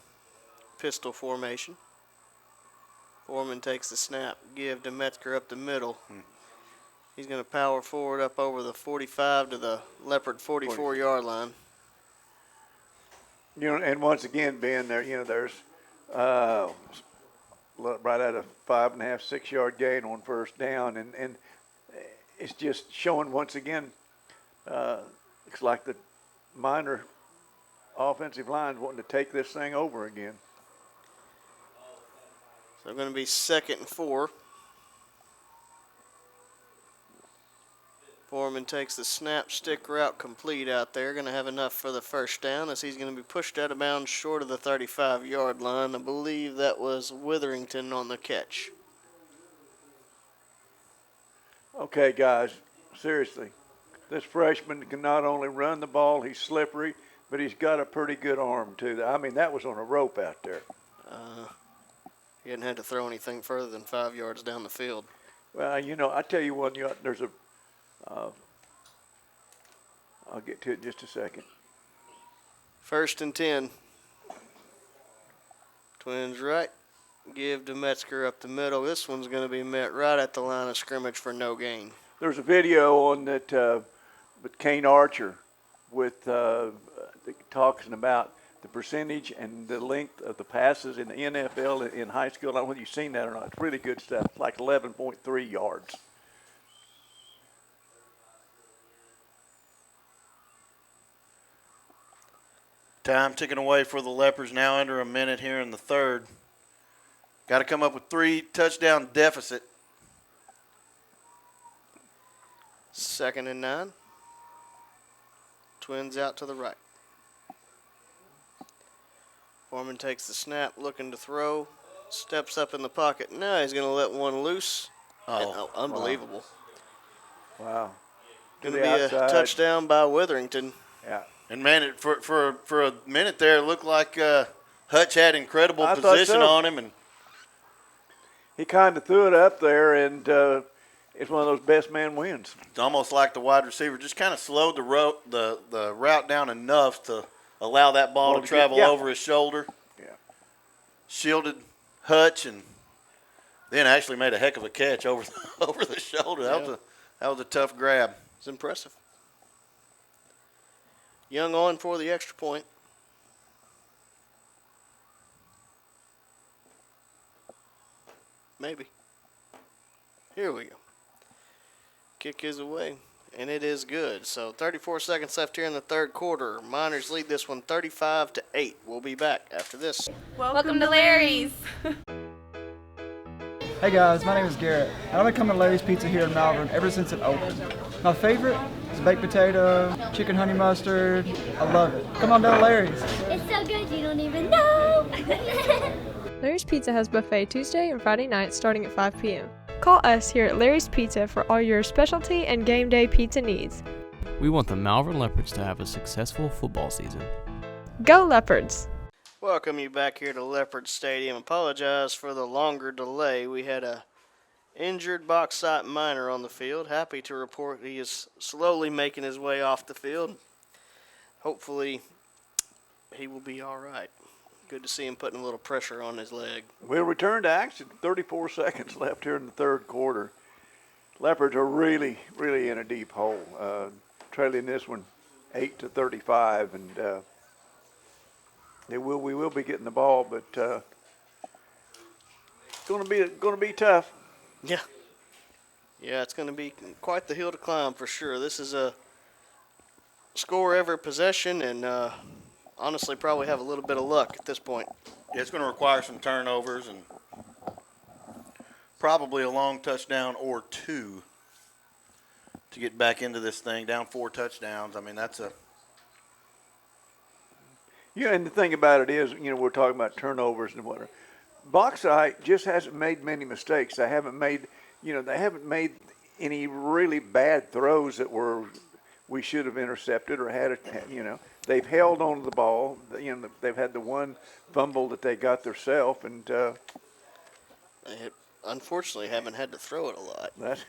Pistol formation. Foreman takes the snap, give to Metzger up the middle. He's going to power forward up over the 45 to the Leopard 44-yard line.
And once again, Ben, there's right at a 5.5, 6 yard gain on first down, and it's just showing once again. Looks like the minor offensive line's wanting to take this thing over again.
So going to be 2nd and 4. Foreman takes the snap, stick route complete out there. Going to have enough for the first down as he's going to be pushed out of bounds short of the 35-yard line. I believe that was Witherington on the catch.
Okay, guys, seriously. This freshman can not only run the ball, he's slippery, but he's got a pretty good arm, too. I mean, that was on a rope out there.
He hadn't had to throw anything further than 5 yards down the field.
Well, I tell you what, there's a I'll get to it in just a second.
1st and 10. Twins right. Give to Metzger up the middle. This one's going to be met right at the line of scrimmage for no gain.
There's a video on that with Kane Archer with talking about the percentage and the length of the passes in the NFL in high school. I don't know whether you've seen that or not. It's really good stuff. It's like 11.3 yards.
Time ticking away for the Leopards, now under a minute here in the third. Got to come up with 3 touchdown deficit.
2nd and 9. Twins out to the right. Foreman takes the snap, looking to throw. Steps up in the pocket. Now he's going to let one loose. Unbelievable.
Wow.
Going to be a touchdown by Witherington.
Yeah.
And, man, for a minute there, it looked like Hutch had incredible
I
position
thought so.
on him. And
he kind of threw it up there, and it's one of those best man wins.
it's almost like the wide receiver just kind of slowed the route down enough to allow that ball to travel over his shoulder.
Yeah.
Shielded Hutch, and then actually made a heck of a catch over the shoulder. That was a tough grab.
It's impressive. Young on for the extra point. Maybe. Here we go. Kick is away, and it is good. So 34 seconds left here in the third quarter. Miners lead this one 35-8. We'll be back after this.
Welcome to Larry's.
Hey guys, my name is Garrett, and I've been coming to Larry's Pizza here in Malvern ever since it opened. My favorite is baked potato, chicken honey mustard. I love it. Come on down to Larry's.
It's so good you don't even know.
Larry's Pizza has buffet Tuesday and Friday nights starting at 5 p.m. Call us here at Larry's Pizza for all your specialty and game day pizza needs.
We want the Malvern Leopards to have a successful football season.
Go Leopards!
Welcome you back here to Leopard Stadium. Apologize for the longer delay. We had a injured Bauxite miner on the field. Happy to report he is slowly making his way off the field. Hopefully he will be all right. Good to see him putting a little pressure on his leg.
We'll return to action. 34 seconds left here in the third quarter. Leopards are really, really in a deep hole. Trailing this one 8-35, and we will be getting the ball, but it's going to be tough.
Yeah, it's going to be quite the hill to climb for sure. This is a score every possession, and honestly probably have a little bit of luck at this point.
Yeah, it's going to require some turnovers and probably a long touchdown or 2 to get back into this thing. Down 4 touchdowns. I mean, that's a...
Yeah, and the thing about it is, we're talking about turnovers and whatever. Bauxite just hasn't made many mistakes. They haven't made any really bad throws that we should have intercepted or had. They've held on to the ball. They've had the one fumble that they got themselves, and
They unfortunately haven't had to throw it a lot.
That's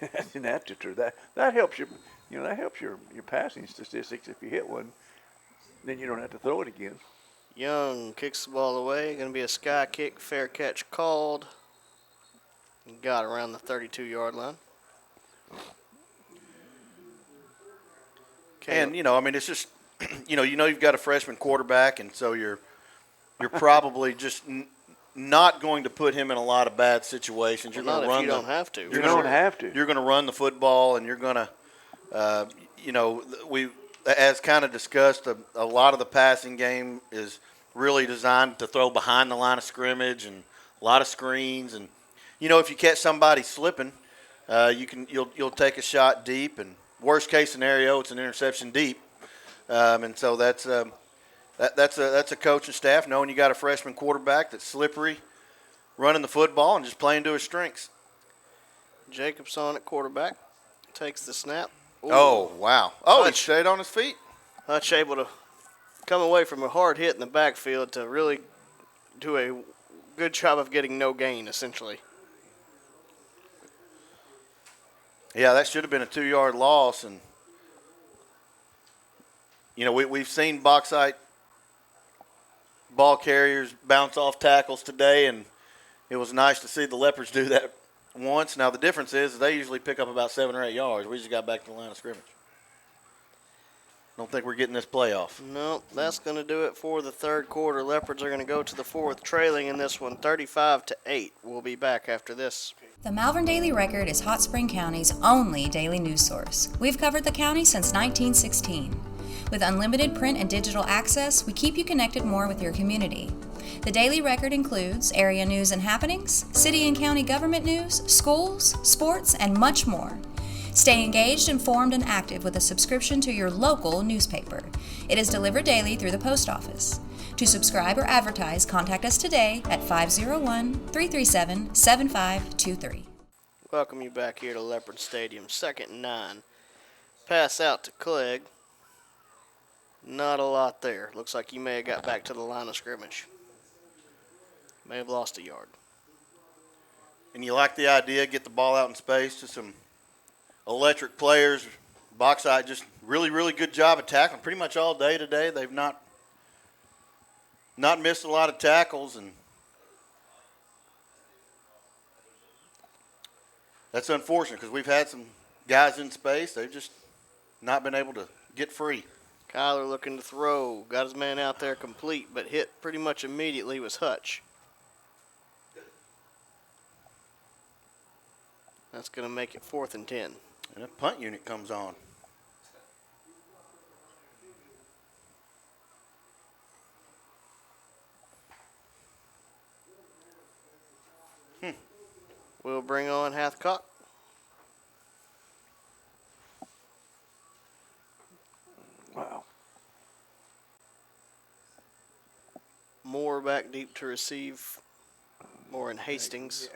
true. That helps you. That helps your passing statistics. If you hit one, then you don't have to throw it again.
Young kicks the ball away. Going to be a sky kick, fair catch called. Got around the 32-yard line.
And I mean, it's just you've got a freshman quarterback, and so you're probably just not going to put him in a lot of bad situations. You're going to run.
You don't have to.
You don't have to.
You're going to run the football, and you're going to, we as kind of discussed, a lot of the passing game is really designed to throw behind the line of scrimmage and a lot of screens. And if you catch somebody slipping, you'll take a shot deep, and worst case scenario, it's an interception deep. And so that's a coaching staff knowing you got a freshman quarterback that's slippery, running the football and just playing to his strengths.
Jacobson at quarterback takes the snap. Ooh.
Oh, wow. Oh, he stayed on his feet.
Hutch able to come away from a hard hit in the backfield to really do a good job of getting no gain, essentially.
Yeah, that should have been a 2-yard loss. And, we've seen Bauxite ball carriers bounce off tackles today, and it was nice to see the Leopards do that once. Now, the difference is they usually pick up about 7 or 8 yards. We just got back to the line of scrimmage. Don't think we're getting this playoff.
No, that's going to do it for the third quarter. Leopards are going to go to the fourth, trailing in this one 35-8. We'll be back after this.
The Malvern Daily Record is Hot Spring County's only daily news source. We've covered the county since 1916. With unlimited print and digital access, we keep you connected more with your community. The Daily Record includes area news and happenings, city and county government news, schools, sports, and much more. Stay engaged, informed, and active with a subscription to your local newspaper. It is delivered daily through the post office. To subscribe or advertise, contact us today at 501-337-7523.
Welcome you back here to Leopard Stadium. 2nd and 9. Pass out to Clegg. Not a lot there. Looks like you may have got back to the line of scrimmage. May have lost a yard.
And you like the idea, get the ball out in space to some electric players. Bauxite just really, really good job of tackling pretty much all day today. They've not missed a lot of tackles, and that's unfortunate because we've had some guys in space. They've just not been able to get free.
Kyler looking to throw. Got his man out there complete, but hit pretty much immediately was Hutch. That's going to make it 4th and 10.
And a punt unit comes on.
We'll bring on Hathcock.
Wow.
Moore back deep to receive. Moore and Hastings.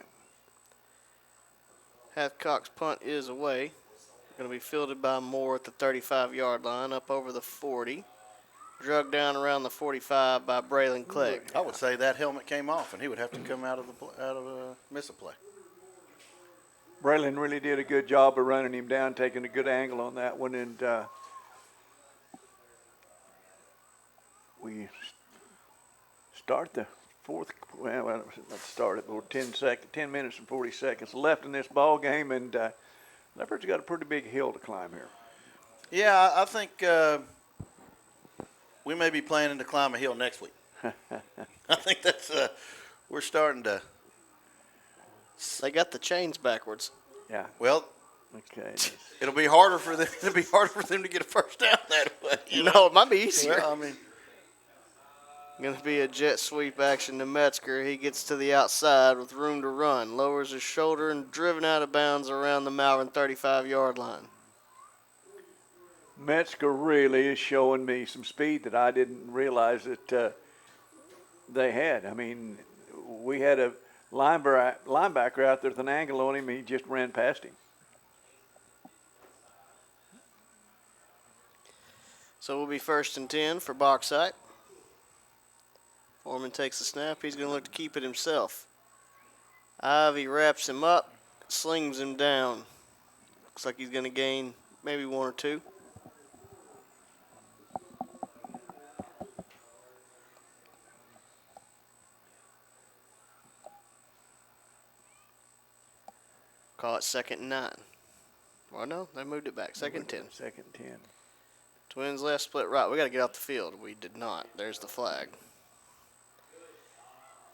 Hathcock's punt is away. Going to be fielded by Moore at the 35-yard line, up over the 40. Drugged down around the 45 by Braylon Clegg.
I would say that helmet came off, and he would have to come out of miss a play.
Braylon really did a good job of running him down, taking a good angle on that one, and we start the fourth. Well, let's start it. We're 10 minutes and 40 seconds left in this ball game, and Leopards got a pretty big hill to climb here.
Yeah, I think we may be planning to climb a hill next week. I think that's we're starting to.
They got the chains backwards.
Yeah.
Well,
okay.
It'll be harder for them. It'll be harder for them to get a first down that way.
No, it might be easier.
Well, I mean,
going to be a jet sweep action to Metzger. He gets to the outside with room to run, lowers his shoulder, and driven out of bounds around the Malvern 35-yard line.
Metzger really is showing me some speed that I didn't realize that they had. I mean, we had a linebacker out there with an angle on him, and he just ran past him.
So we'll be 1st and 10 for Bauxite. Foreman takes the snap. He's going to look to keep it himself. Ivy wraps him up, slings him down. Looks like he's going to gain maybe 1 or 2. call it 2nd and 9. Well, no, they moved it back. 2nd and 10.
2nd and 10.
Twins left, split right. We got to get off the field. We did not. There's the flag.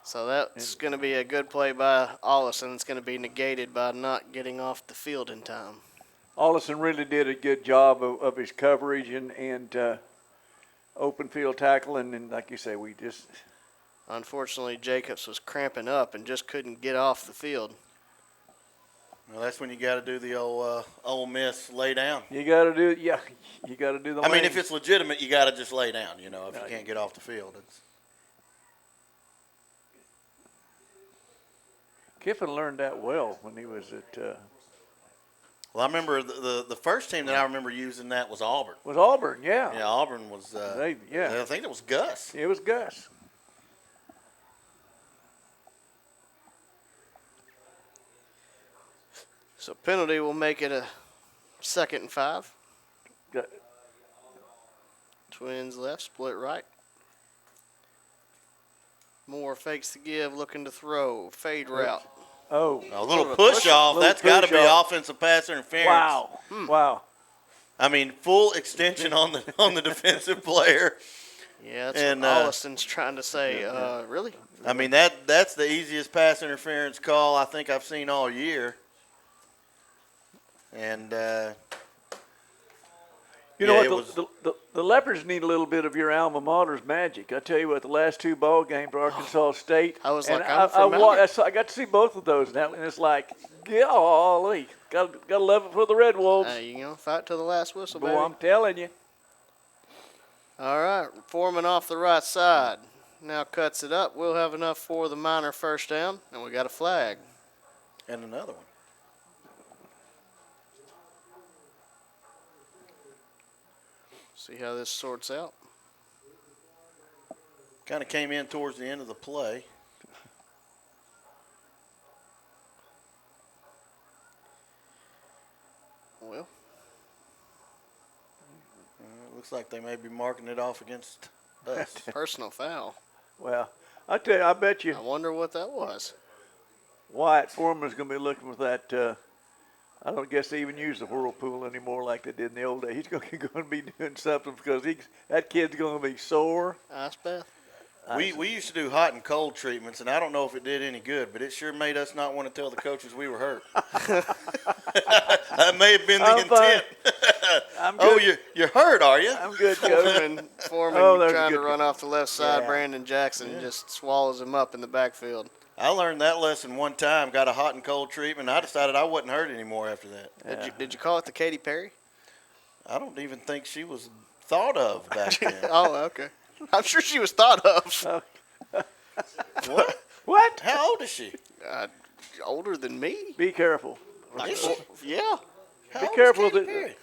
So that's going to be a good play by Ollison. It's going to be negated by not getting off the field in time.
Ollison really did a good job of his coverage and open field tackling, and like you say, we just.
Unfortunately, Jacobs was cramping up and just couldn't get off the field.
Well, that's when you got to do the old Ole Miss lay down.
You got to do, yeah. You got to do the.
I mean, if it's legitimate, you got to just lay down. You know, if you can't get off the field, it's.
Kiffin learned that well when he was at.
Well, I remember the first team that I remember using that was Auburn.
Was Auburn, yeah.
Yeah, Auburn was. I think it was Gus.
It was Gus.
So penalty will make it a 2nd and 5. Twins left, split right. Moore fakes the give, looking to throw. Fade route.
Oh.
A little push off. That's got to be offensive pass interference.
Wow. Wow.
I mean, full extension on the defensive player.
Yeah, that's what Ollison's trying to say. Really?
I mean, that's the easiest pass interference call I think I've seen all year. And
you know what? The Leopards need a little bit of your alma mater's magic. I tell you what, the last 2 ball games for Arkansas State.
I was
and
like, I'm familiar.
I got to see both of those now, and it's like, golly, got to love it for the Red Wolves.
Fight to the last whistle, baby.
Boy, I'm telling you.
All right, Foreman off the right side. Now cuts it up. We'll have enough for the minor first down, and we got a flag.
And another one.
See how this sorts out.
Kind of came in towards the end of the play.
Well.
It looks like they may be marking it off against us.
Personal foul.
Well, I tell you, I bet you.
I wonder what that was.
Wyatt Foreman's going to be looking for that. I don't guess they even use the whirlpool anymore like they did in the old days. He's going to be doing something because that kid's going to be sore.
Ice bath.
We used to do hot and cold treatments, and I don't know if it did any good, but it sure made us not want to tell the coaches we were hurt. That may have been the intent.
I'm good.
Oh, you're hurt, are you?
I'm good, Coach.
Foreman trying to run off the left side. Yeah. Brandon Jackson just swallows him up in the backfield.
I learned that lesson one time, got a hot and cold treatment. I decided I wasn't hurt anymore after that.
Yeah. Did you call it the Katy Perry?
I don't even think she was thought of back then.
Oh, okay. I'm sure she was thought of.
What?
What?
How old is she?
Older than me.
Be careful.
Yeah.
Be careful with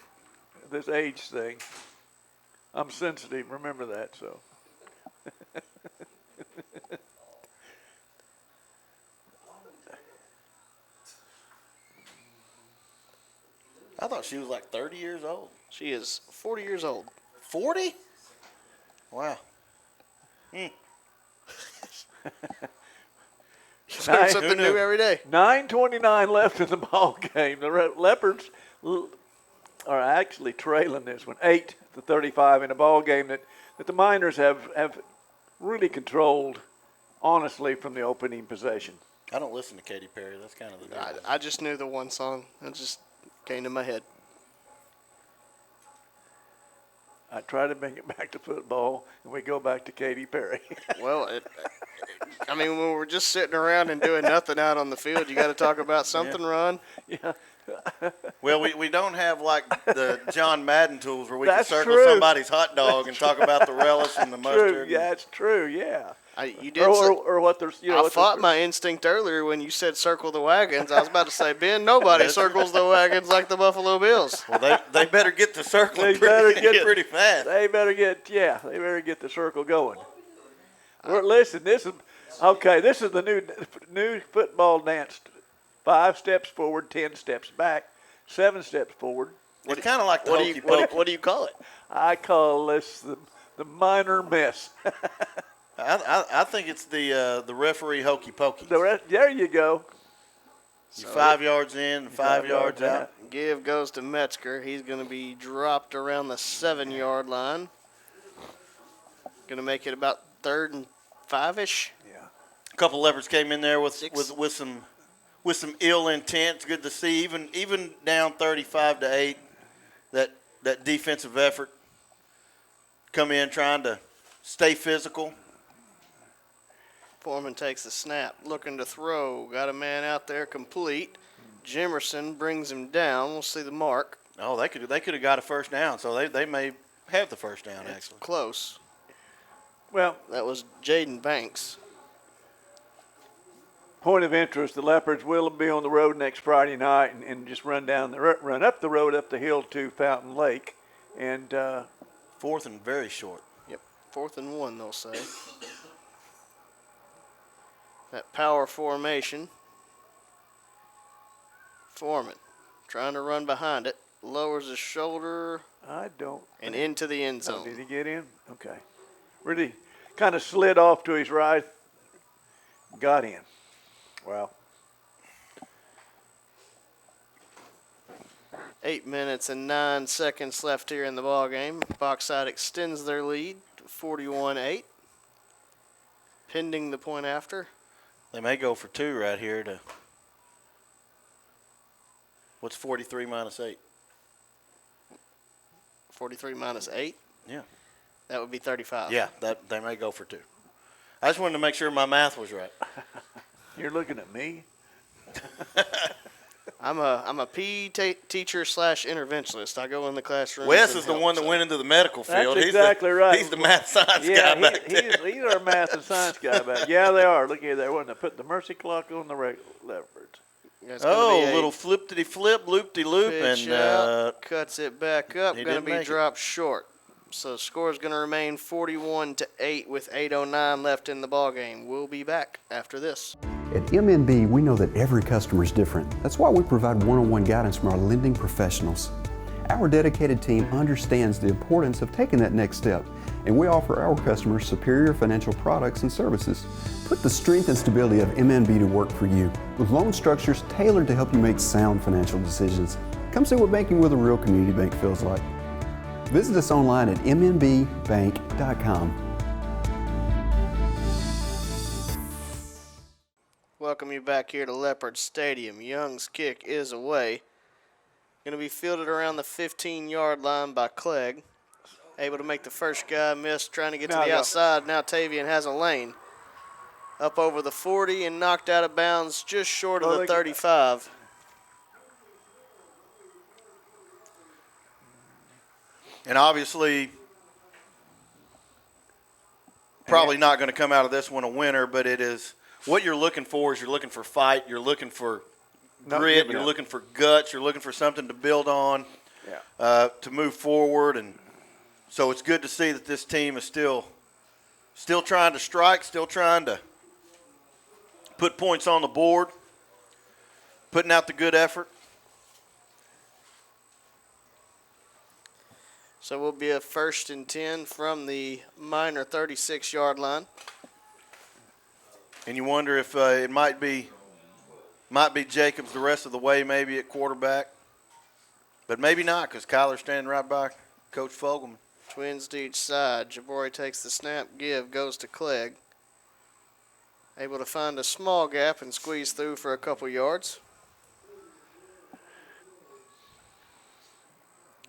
this age thing. I'm sensitive. Remember that. So.
I thought she was like 30 years old.
She is 40 years old.
40? Wow.
Learn something new every day.
9:29 left in the ball game. The Leopards are actually trailing this one 8-35 in a ball game that the Miners have really controlled, honestly, from the opening possession.
I don't listen to Katy Perry. That's kind of the deal.
I just knew the one song. It just came to my head.
I try to bring it back to football, and we go back to Katy Perry.
Well, I mean, when we're just sitting around and doing nothing out on the field, you got to talk about something, Ron.
Yeah.
Well, we don't have like the John Madden tools where we
That's
can circle
true.
somebody's hot dog and talk about the relish and the mustard.
True. Yeah, it's true. Yeah.
You did.
Or what there's.
I fought my instinct earlier when you said circle the wagons. I was about to say, Ben, nobody circles the wagons like the Buffalo Bills.
Well, they better get the circle pretty fast.
They better get the circle going. Listen, this is the new football dance. 5 steps forward, 10 steps back, 7 steps forward.
It's kind of like the hokey pokey.
What do you call it?
I call this the minor mess.
I think it's the referee hokey pokey.
There you go.
You're 5 yards in and 5 yards out.
Give goes to Metzger. He's going to be dropped around the 7-yard line. Going to make it about 3rd and 5-ish.
Yeah.
A couple Leopards came in there with some ill intent. It's good to see, even down 35-8, that defensive effort. Come in trying to stay physical.
Foreman takes the snap, looking to throw. Got a man out there complete. Jimerson brings him down. We'll see the mark.
Oh, they could have got a first down, so they may have the first down,
It's
actually.
close.
Well,
that was Jaden Banks.
Point of interest: the Leopards will be on the road next Friday night and just run up the road up the hill to Fountain Lake, and
4th and very short.
Yep, 4th and 1, they'll say. That power formation. Foreman trying to run behind it. Lowers his shoulder. And into the end zone.
Did he get in? Okay. Really kind of slid off to his right. Got in. Wow.
8 minutes and 9 seconds left here in the ball game. Bauxite extends their lead to 41-8. Pending the point after.
They may go for 2 right here to. What's 43 minus 8?
43 minus 8?
Yeah.
That would be 35.
Yeah, they may go for 2. I just wanted to make sure my math was right.
You're looking at me?
I'm a PE teacher / interventionist. I go in the classroom.
Wes is the one that went into the medical field.
That's exactly right.
He's the math science guy back there.
He's our math and science guy back. Yeah, they are. Look at that. When they put the mercy clock on the Leopards.
Oh, a little flip-diddy-flip, loop-de-loop, and
cuts it back up. Going to be dropped short. So the score is going to remain 41-8 with 8:09 left in the ball game. We'll be back after this.
At MNB, we know that every customer is different. That's why we provide one-on-one guidance from our lending professionals. Our dedicated team understands the importance of taking that next step, and we offer our customers superior financial products and services. Put the strength and stability of MNB to work for you, with loan structures tailored to help you make sound financial decisions. Come see what banking with a real community bank feels like. Visit us online at mnbbank.com.
Welcome you back here to Leopard Stadium. Young's kick is away. Going to be fielded around the 15-yard line by Clegg. Able to make the first guy miss, trying to get to the outside. Now Tavian has a lane. Up over the 40 and knocked out of bounds just short of the 35.
And obviously, probably not going to come out of this one a winner, but it is what you're looking for is you're looking for fight, you're looking for grit, you're looking for guts, you're looking for something to build on, to move forward. And so it's good to see that this team is still trying to strike, still trying to put points on the board, putting out the good effort.
So we'll be a 1st and 10 from the minor 36-yard line.
And you wonder if it might be Jacobs the rest of the way, maybe at quarterback. But maybe not, because Kyler's standing right by Coach Fogelman.
Twins to each side. Jabori takes the snap, goes to Clegg. Able to find a small gap and squeeze through for a couple yards.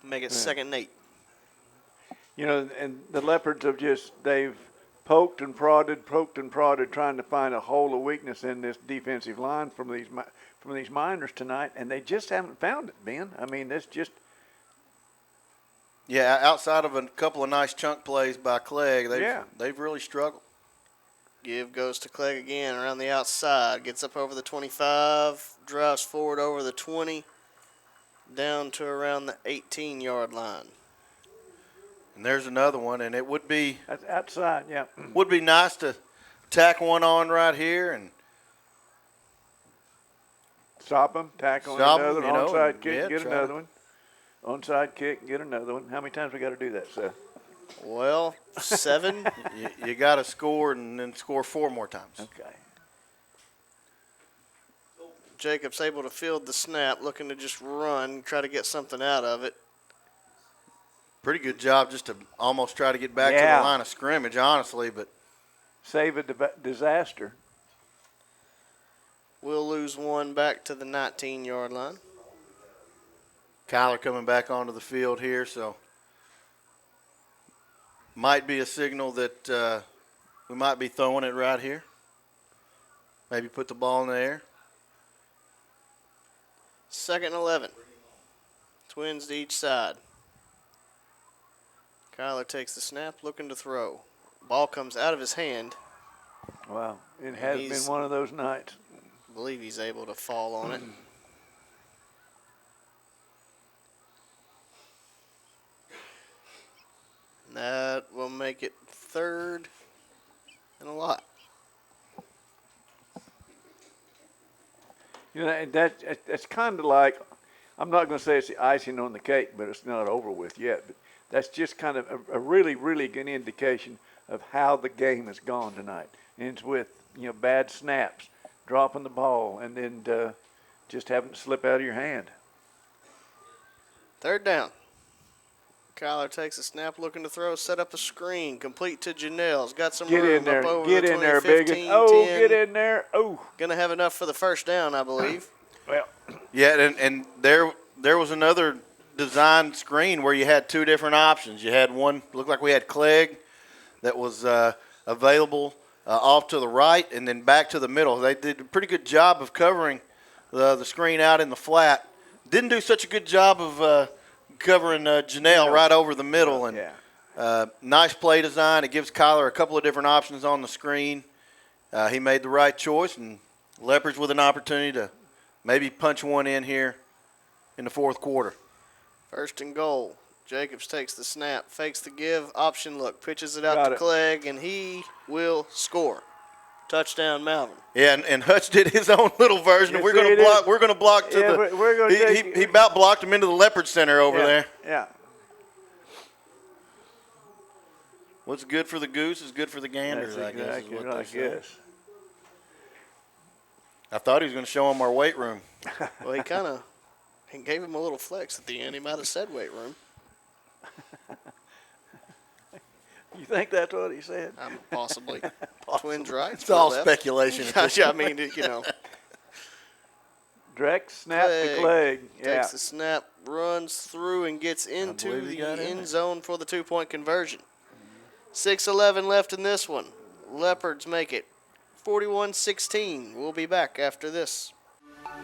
Make it 2nd and 8.
You know, and the Leopards they've poked and prodded, trying to find a hole of weakness in this defensive line from these Miners tonight, and they just haven't found it, Ben. I mean, it's just.
Yeah, outside of a couple of nice chunk plays by Clegg, they've really struggled.
Give goes to Clegg again around the outside. Gets up over the 25, drives forward over the 20, down to around the 18-yard line.
And there's another one, and it would be
that's outside, yeah.
Would be nice to tack one on right here and
stop them, tack on another onside kick, get another one. Onside kick, get another one. How many times we got to do that, Seth?
Well, 7.
you got to score and then score 4 more times.
Okay.
Jacobs able to field the snap, looking to just run, try to get something out of it.
Pretty good job just to almost try to get back to
Yeah.
the line of scrimmage, honestly, but
Save a disaster.
We'll lose one back to the 19-yard line.
Kyler coming back onto the field here, so might be a signal that we might be throwing it right here. Maybe put the ball in the air.
2nd and 11. Twins to each side. Kyler takes the snap, looking to throw. Ball comes out of his hand.
Wow, it has been one of those nights.
I believe he's able to fall on it. That will make it 3rd and a lot.
You know, and that's kind of like, I'm not going to say it's the icing on the cake, but it's not over with yet. But that's just kind of a really, really good indication of how the game has gone tonight. And it's with, bad snaps, dropping the ball, and then just having to slip out of your hand.
3rd down. Kyler takes a snap, looking to throw, set up a screen, complete to Juniel. He's got some
Get
room
in there,
up over
get
the
in there,
20,
big
15,
one. Oh,
10.
get in there. Oh.
Gonna have enough for the 1st down, I believe.
Well,
Yeah, and there was another design screen where you had two different options. You had one, looked like we had Clegg, that was available off to the right and then back to the middle. They did a pretty good job of covering the screen out in the flat. Didn't do such a good job of covering Juniel right over the middle. And nice play design. It gives Kyler a couple of different options on the screen. He made the right choice, and Leopards with an opportunity to maybe punch one in here in the 4th quarter.
1st and goal. Jacobs takes the snap, fakes the give, option look, pitches it out
Got
to
it.
Clegg, and he will score. Touchdown, Malvern.
Yeah, and Hutch did his own little version.
Yes,
we're going
he
to block.
did.
We're going to block to
Yeah,
the.
we're gonna take-
he about blocked him into the Leopard Center over there.
Yeah.
What's good for the goose is good for the ganders.
That's
I guess is
exactly
what
right,
they say.
yes.
I thought he was going to show him our weight room.
Well, he gave him a little flex at the end. He might have said weight room.
You think that's what he said?
Possibly. Twins right.
It's all speculation.
I mean,
Direct snap to Clegg. Yeah.
Takes the snap, runs through, and gets into
believe he got
the
in
end zone for the 2-point conversion. 6:11 left in this one. Leopards make it 41-16. We'll be back after this.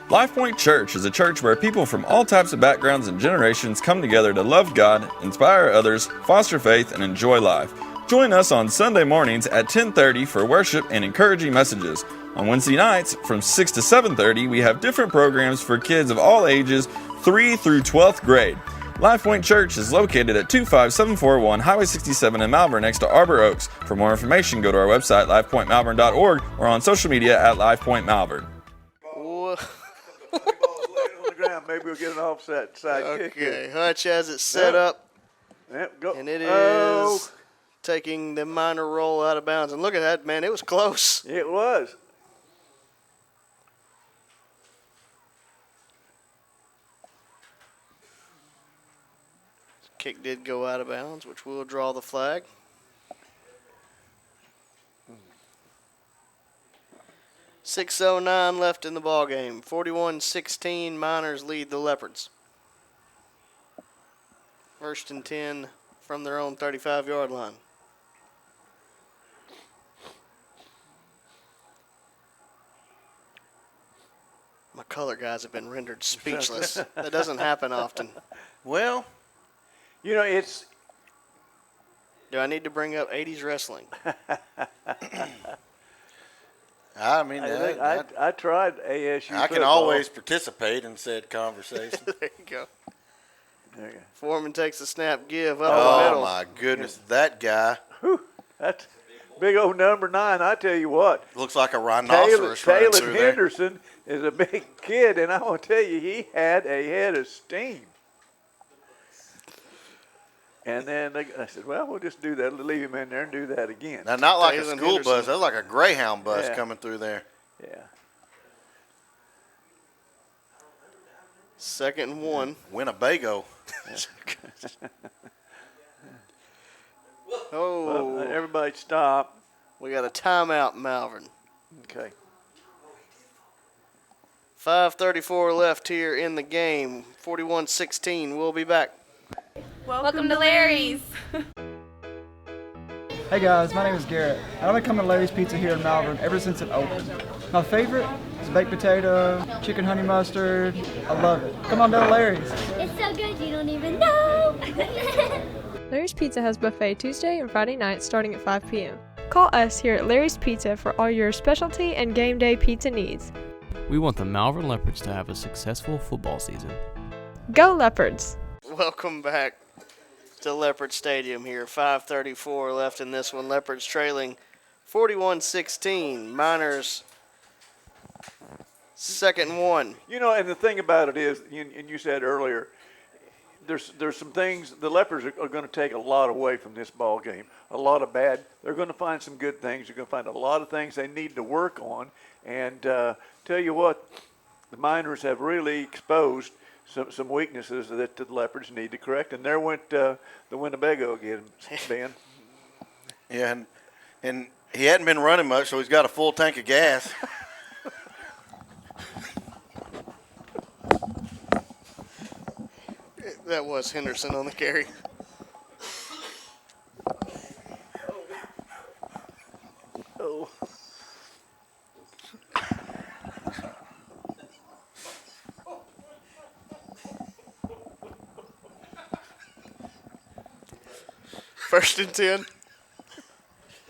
LifePoint Church is a church where people from all types of backgrounds and generations come together to love God, inspire others, foster faith, and enjoy life. Join us on Sunday mornings at 10:30 for worship and encouraging messages. On Wednesday nights from 6 to 7:30, we have different programs for kids of all ages, 3 through 12th grade. LifePoint Church is located at 25741 Highway 67 in Malvern next to Arbor Oaks. For more information, go to our website, lifepointmalvern.org, or on social media at LifePointMalvern.
Whoa.
On the ground. Maybe we'll get an offset side kick.
Okay, Hutch has it set up,
Yep, go.
and it is taking the minor roll out of bounds. And look at that, man. It was close.
It was.
Kick did go out of bounds, which will draw the flag. .609 left in the ball game. 41-16. Miners lead the Leopards. 1st and 10 from their own 35-yard line. My color guys have been rendered speechless. That doesn't happen often.
Well,
You know, it's
Do I need to bring up 80s wrestling?
I mean,
I tried ASU.
I can
football.
always participate in said conversation.
There you go.
There you go.
Foreman takes the snap, give up the
Oh,
middle.
my goodness. That guy
That's big old number 9. I tell you what,
looks like a rhinoceros running
Taylor
through there.
Henderson is a big kid, and I want to tell you, he had a head of steam. And then I said, well, we'll just do that. Leave him in there and do that again.
Now, not like a
Taylor
school
Henderson.
bus. That was like a Greyhound bus
Yeah.
coming through there.
Yeah.
2nd and 1.
Winnebago.
Oh,
Well, everybody stop.
we got a timeout, Malvern.
Okay.
5:34 left here in the game. 41-16. We'll be back.
Welcome to Larry's.
Hey guys, my name is Garrett. I've been coming to Larry's Pizza here in Malvern ever since it opened. My favorite is baked potato, chicken honey mustard. I love it. Come on down to Larry's.
It's so good you don't even know.
Larry's Pizza has buffet Tuesday and Friday nights starting at 5 p.m. Call us here at Larry's Pizza for all your specialty and game day pizza needs.
We want the Malvern Leopards to have a successful football season.
Go Leopards!
Welcome back to Leopard Stadium here. 5:34 left in this one. Leopards trailing 41-16. Miners 2nd and 1.
You know, and the thing about it is, and you said earlier, there's some things the Leopards are going to take a lot away from this ball game. A lot of bad. They're going to find some good things. They're going to find a lot of things they need to work on. And tell you what, the Miners have really exposed some weaknesses that the Leopards need to correct. And there went the Winnebago again, Ben.
Yeah, and he hadn't been running much, so he's got a full tank of gas.
That was Henderson on the carry.
Oh.
First and 10.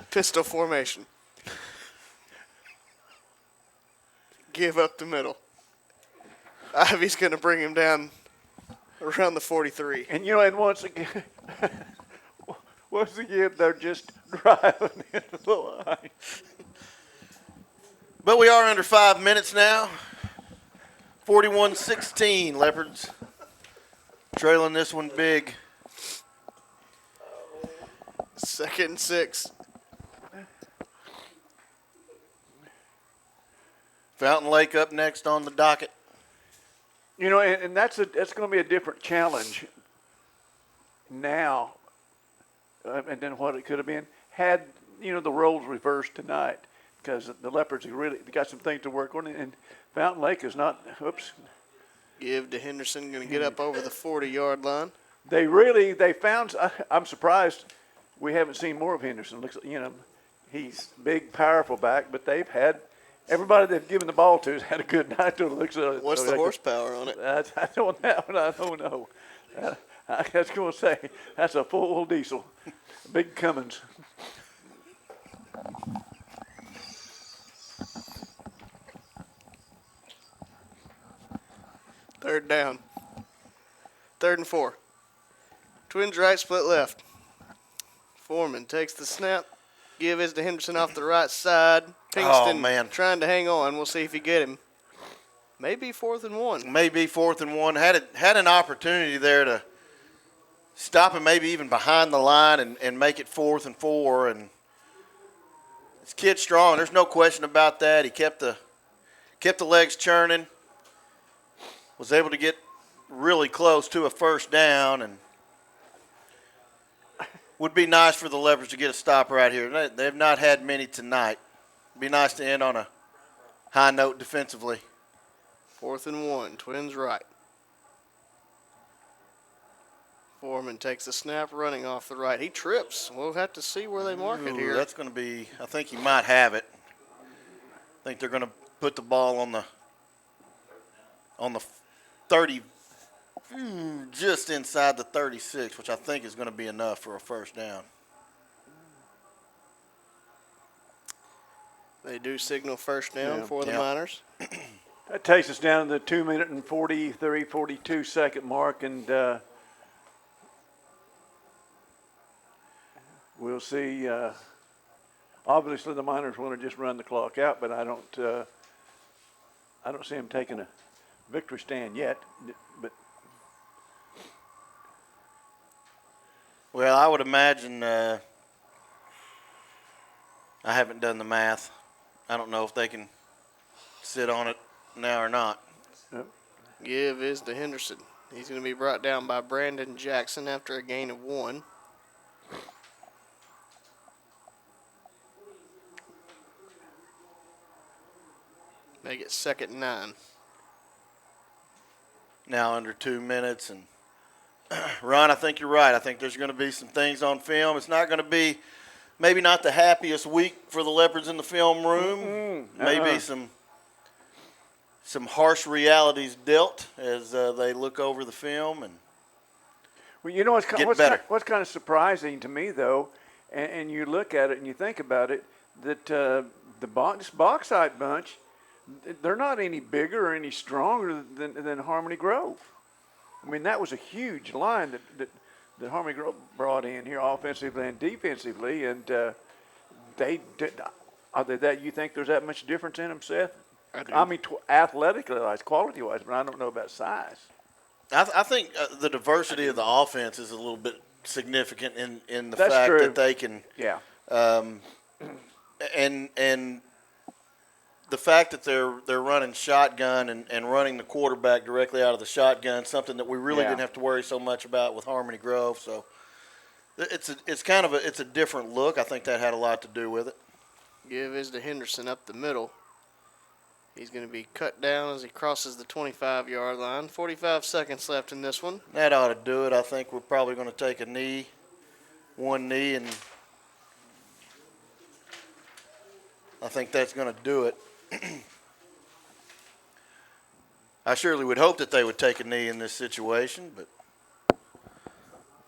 Pistol formation. Give up the middle. Ivy's going to bring him down around the 43.
And, you know, and once again, they're just driving into the line.
But we are under 5 minutes now. 41-16, Leopards trailing this one big.
2nd and 6.
Fountain Lake up next on the docket.
You know, and that's going to be a different challenge now, and then what it could have been had, you know, the roles reversed tonight, because the Leopards have really got some things to work on, and Fountain Lake is not. Oops.
Give to Henderson, going to get up over the 40-yard line.
They found. I'm surprised we haven't seen more of Henderson. Looks, you know, he's big, powerful back, but they've had. Everybody they've given the ball to has had a good night. To looks at it.
What's the horsepower on it?
I don't know. I was going to say that's a full diesel, big Cummins.
Third down. 3rd and 4. Twins right, split left. Foreman takes the snap. Give is to Henderson off the right side. Pinkston trying to hang on. We'll see if he get him. Maybe 4th and 1.
Maybe 4th and 1. Had an opportunity there to stop him, maybe even behind the line, and make it 4th and 4. And this kid's strong. There's no question about that. He kept the legs churning. Was able to get really close to a first down, and would be nice for the Leopards to get a stop right here. They've not had many tonight. Be nice to end on a high note defensively.
4th and 1. Twins right. Foreman takes the snap, running off the right. He trips. We'll have to see where they mark it here.
That's going to be, I think he might have it. I think they're going to put the ball on the 30, just inside the 36, which I think is going to be enough for a first down.
They do signal first down for the Miners.
That takes us down to the 2 minute and 42 second mark, and we'll see. Obviously, the Miners want to just run the clock out, but I don't see them taking a victory stand yet. But
well, I would imagine. I haven't done the math. I don't know if they can sit on it now or not.
Give is to Henderson. He's going to be brought down by Brandon Jackson after a gain of 1. Make it 2nd and 9.
Now under 2 minutes. And Ron, I think you're right. I think there's going to be some things on film. It's not going to be maybe not the happiest week for the Leopards in the film room. Maybe some harsh realities dealt as they look over the film. And
well, you know what's kind of surprising to me, though, and you look at it and you think about it, that this Bauxite bunch, they're not any bigger or any stronger than Harmony Grove. I mean, that was a huge line that Harmony Grove brought in here offensively and defensively, and they did. Are they that? You think there's that much difference in them, Seth? I mean, athletically-wise, quality-wise, but I don't know about size.
I think the diversity of the offense is a little bit significant in the
That's
fact
true.
that they can.
Yeah.
And the fact that they're running shotgun and running the quarterback directly out of the shotgun, something that we really didn't have to worry so much about with Harmony Grove. So it's a different look. I think that had a lot to do with it.
Give is to Henderson up the middle. He's going to be cut down as he crosses the 25-yard line. 45 seconds left in this one.
That ought to do it. I think we're probably going to take one knee, and I think that's going to do it. I surely would hope that they would take a knee in this situation, but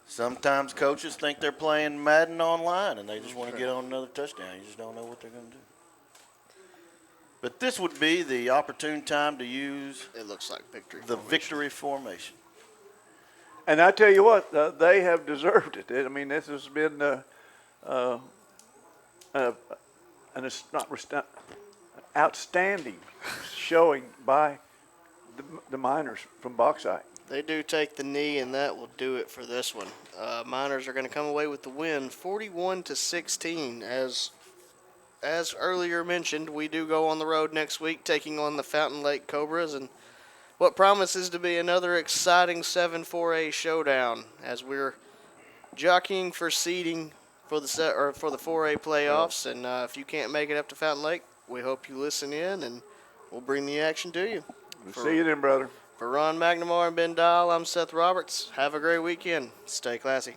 sometimes coaches think they're playing Madden online and they just want to get on another touchdown. You just don't know what they're going to do. But this would be the opportune time to use
It looks like
victory formation.
And I tell you what, they have deserved it. I mean, this has been an outstanding showing by the Miners from Bauxite.
They do take the knee, and that will do it for this one. Miners are going to come away with the win, 41-16. As earlier mentioned, we do go on the road next week, taking on the Fountain Lake Cobras, and what promises to be another exciting 7-4A showdown as we're jockeying for seeding for the 4A playoffs. And if you can't make it up to Fountain Lake, we hope you listen in, and we'll bring the action to you.
See you then, brother.
For Ron McNamara and Ben Dahl, I'm Seth Roberts. Have a great weekend. Stay classy.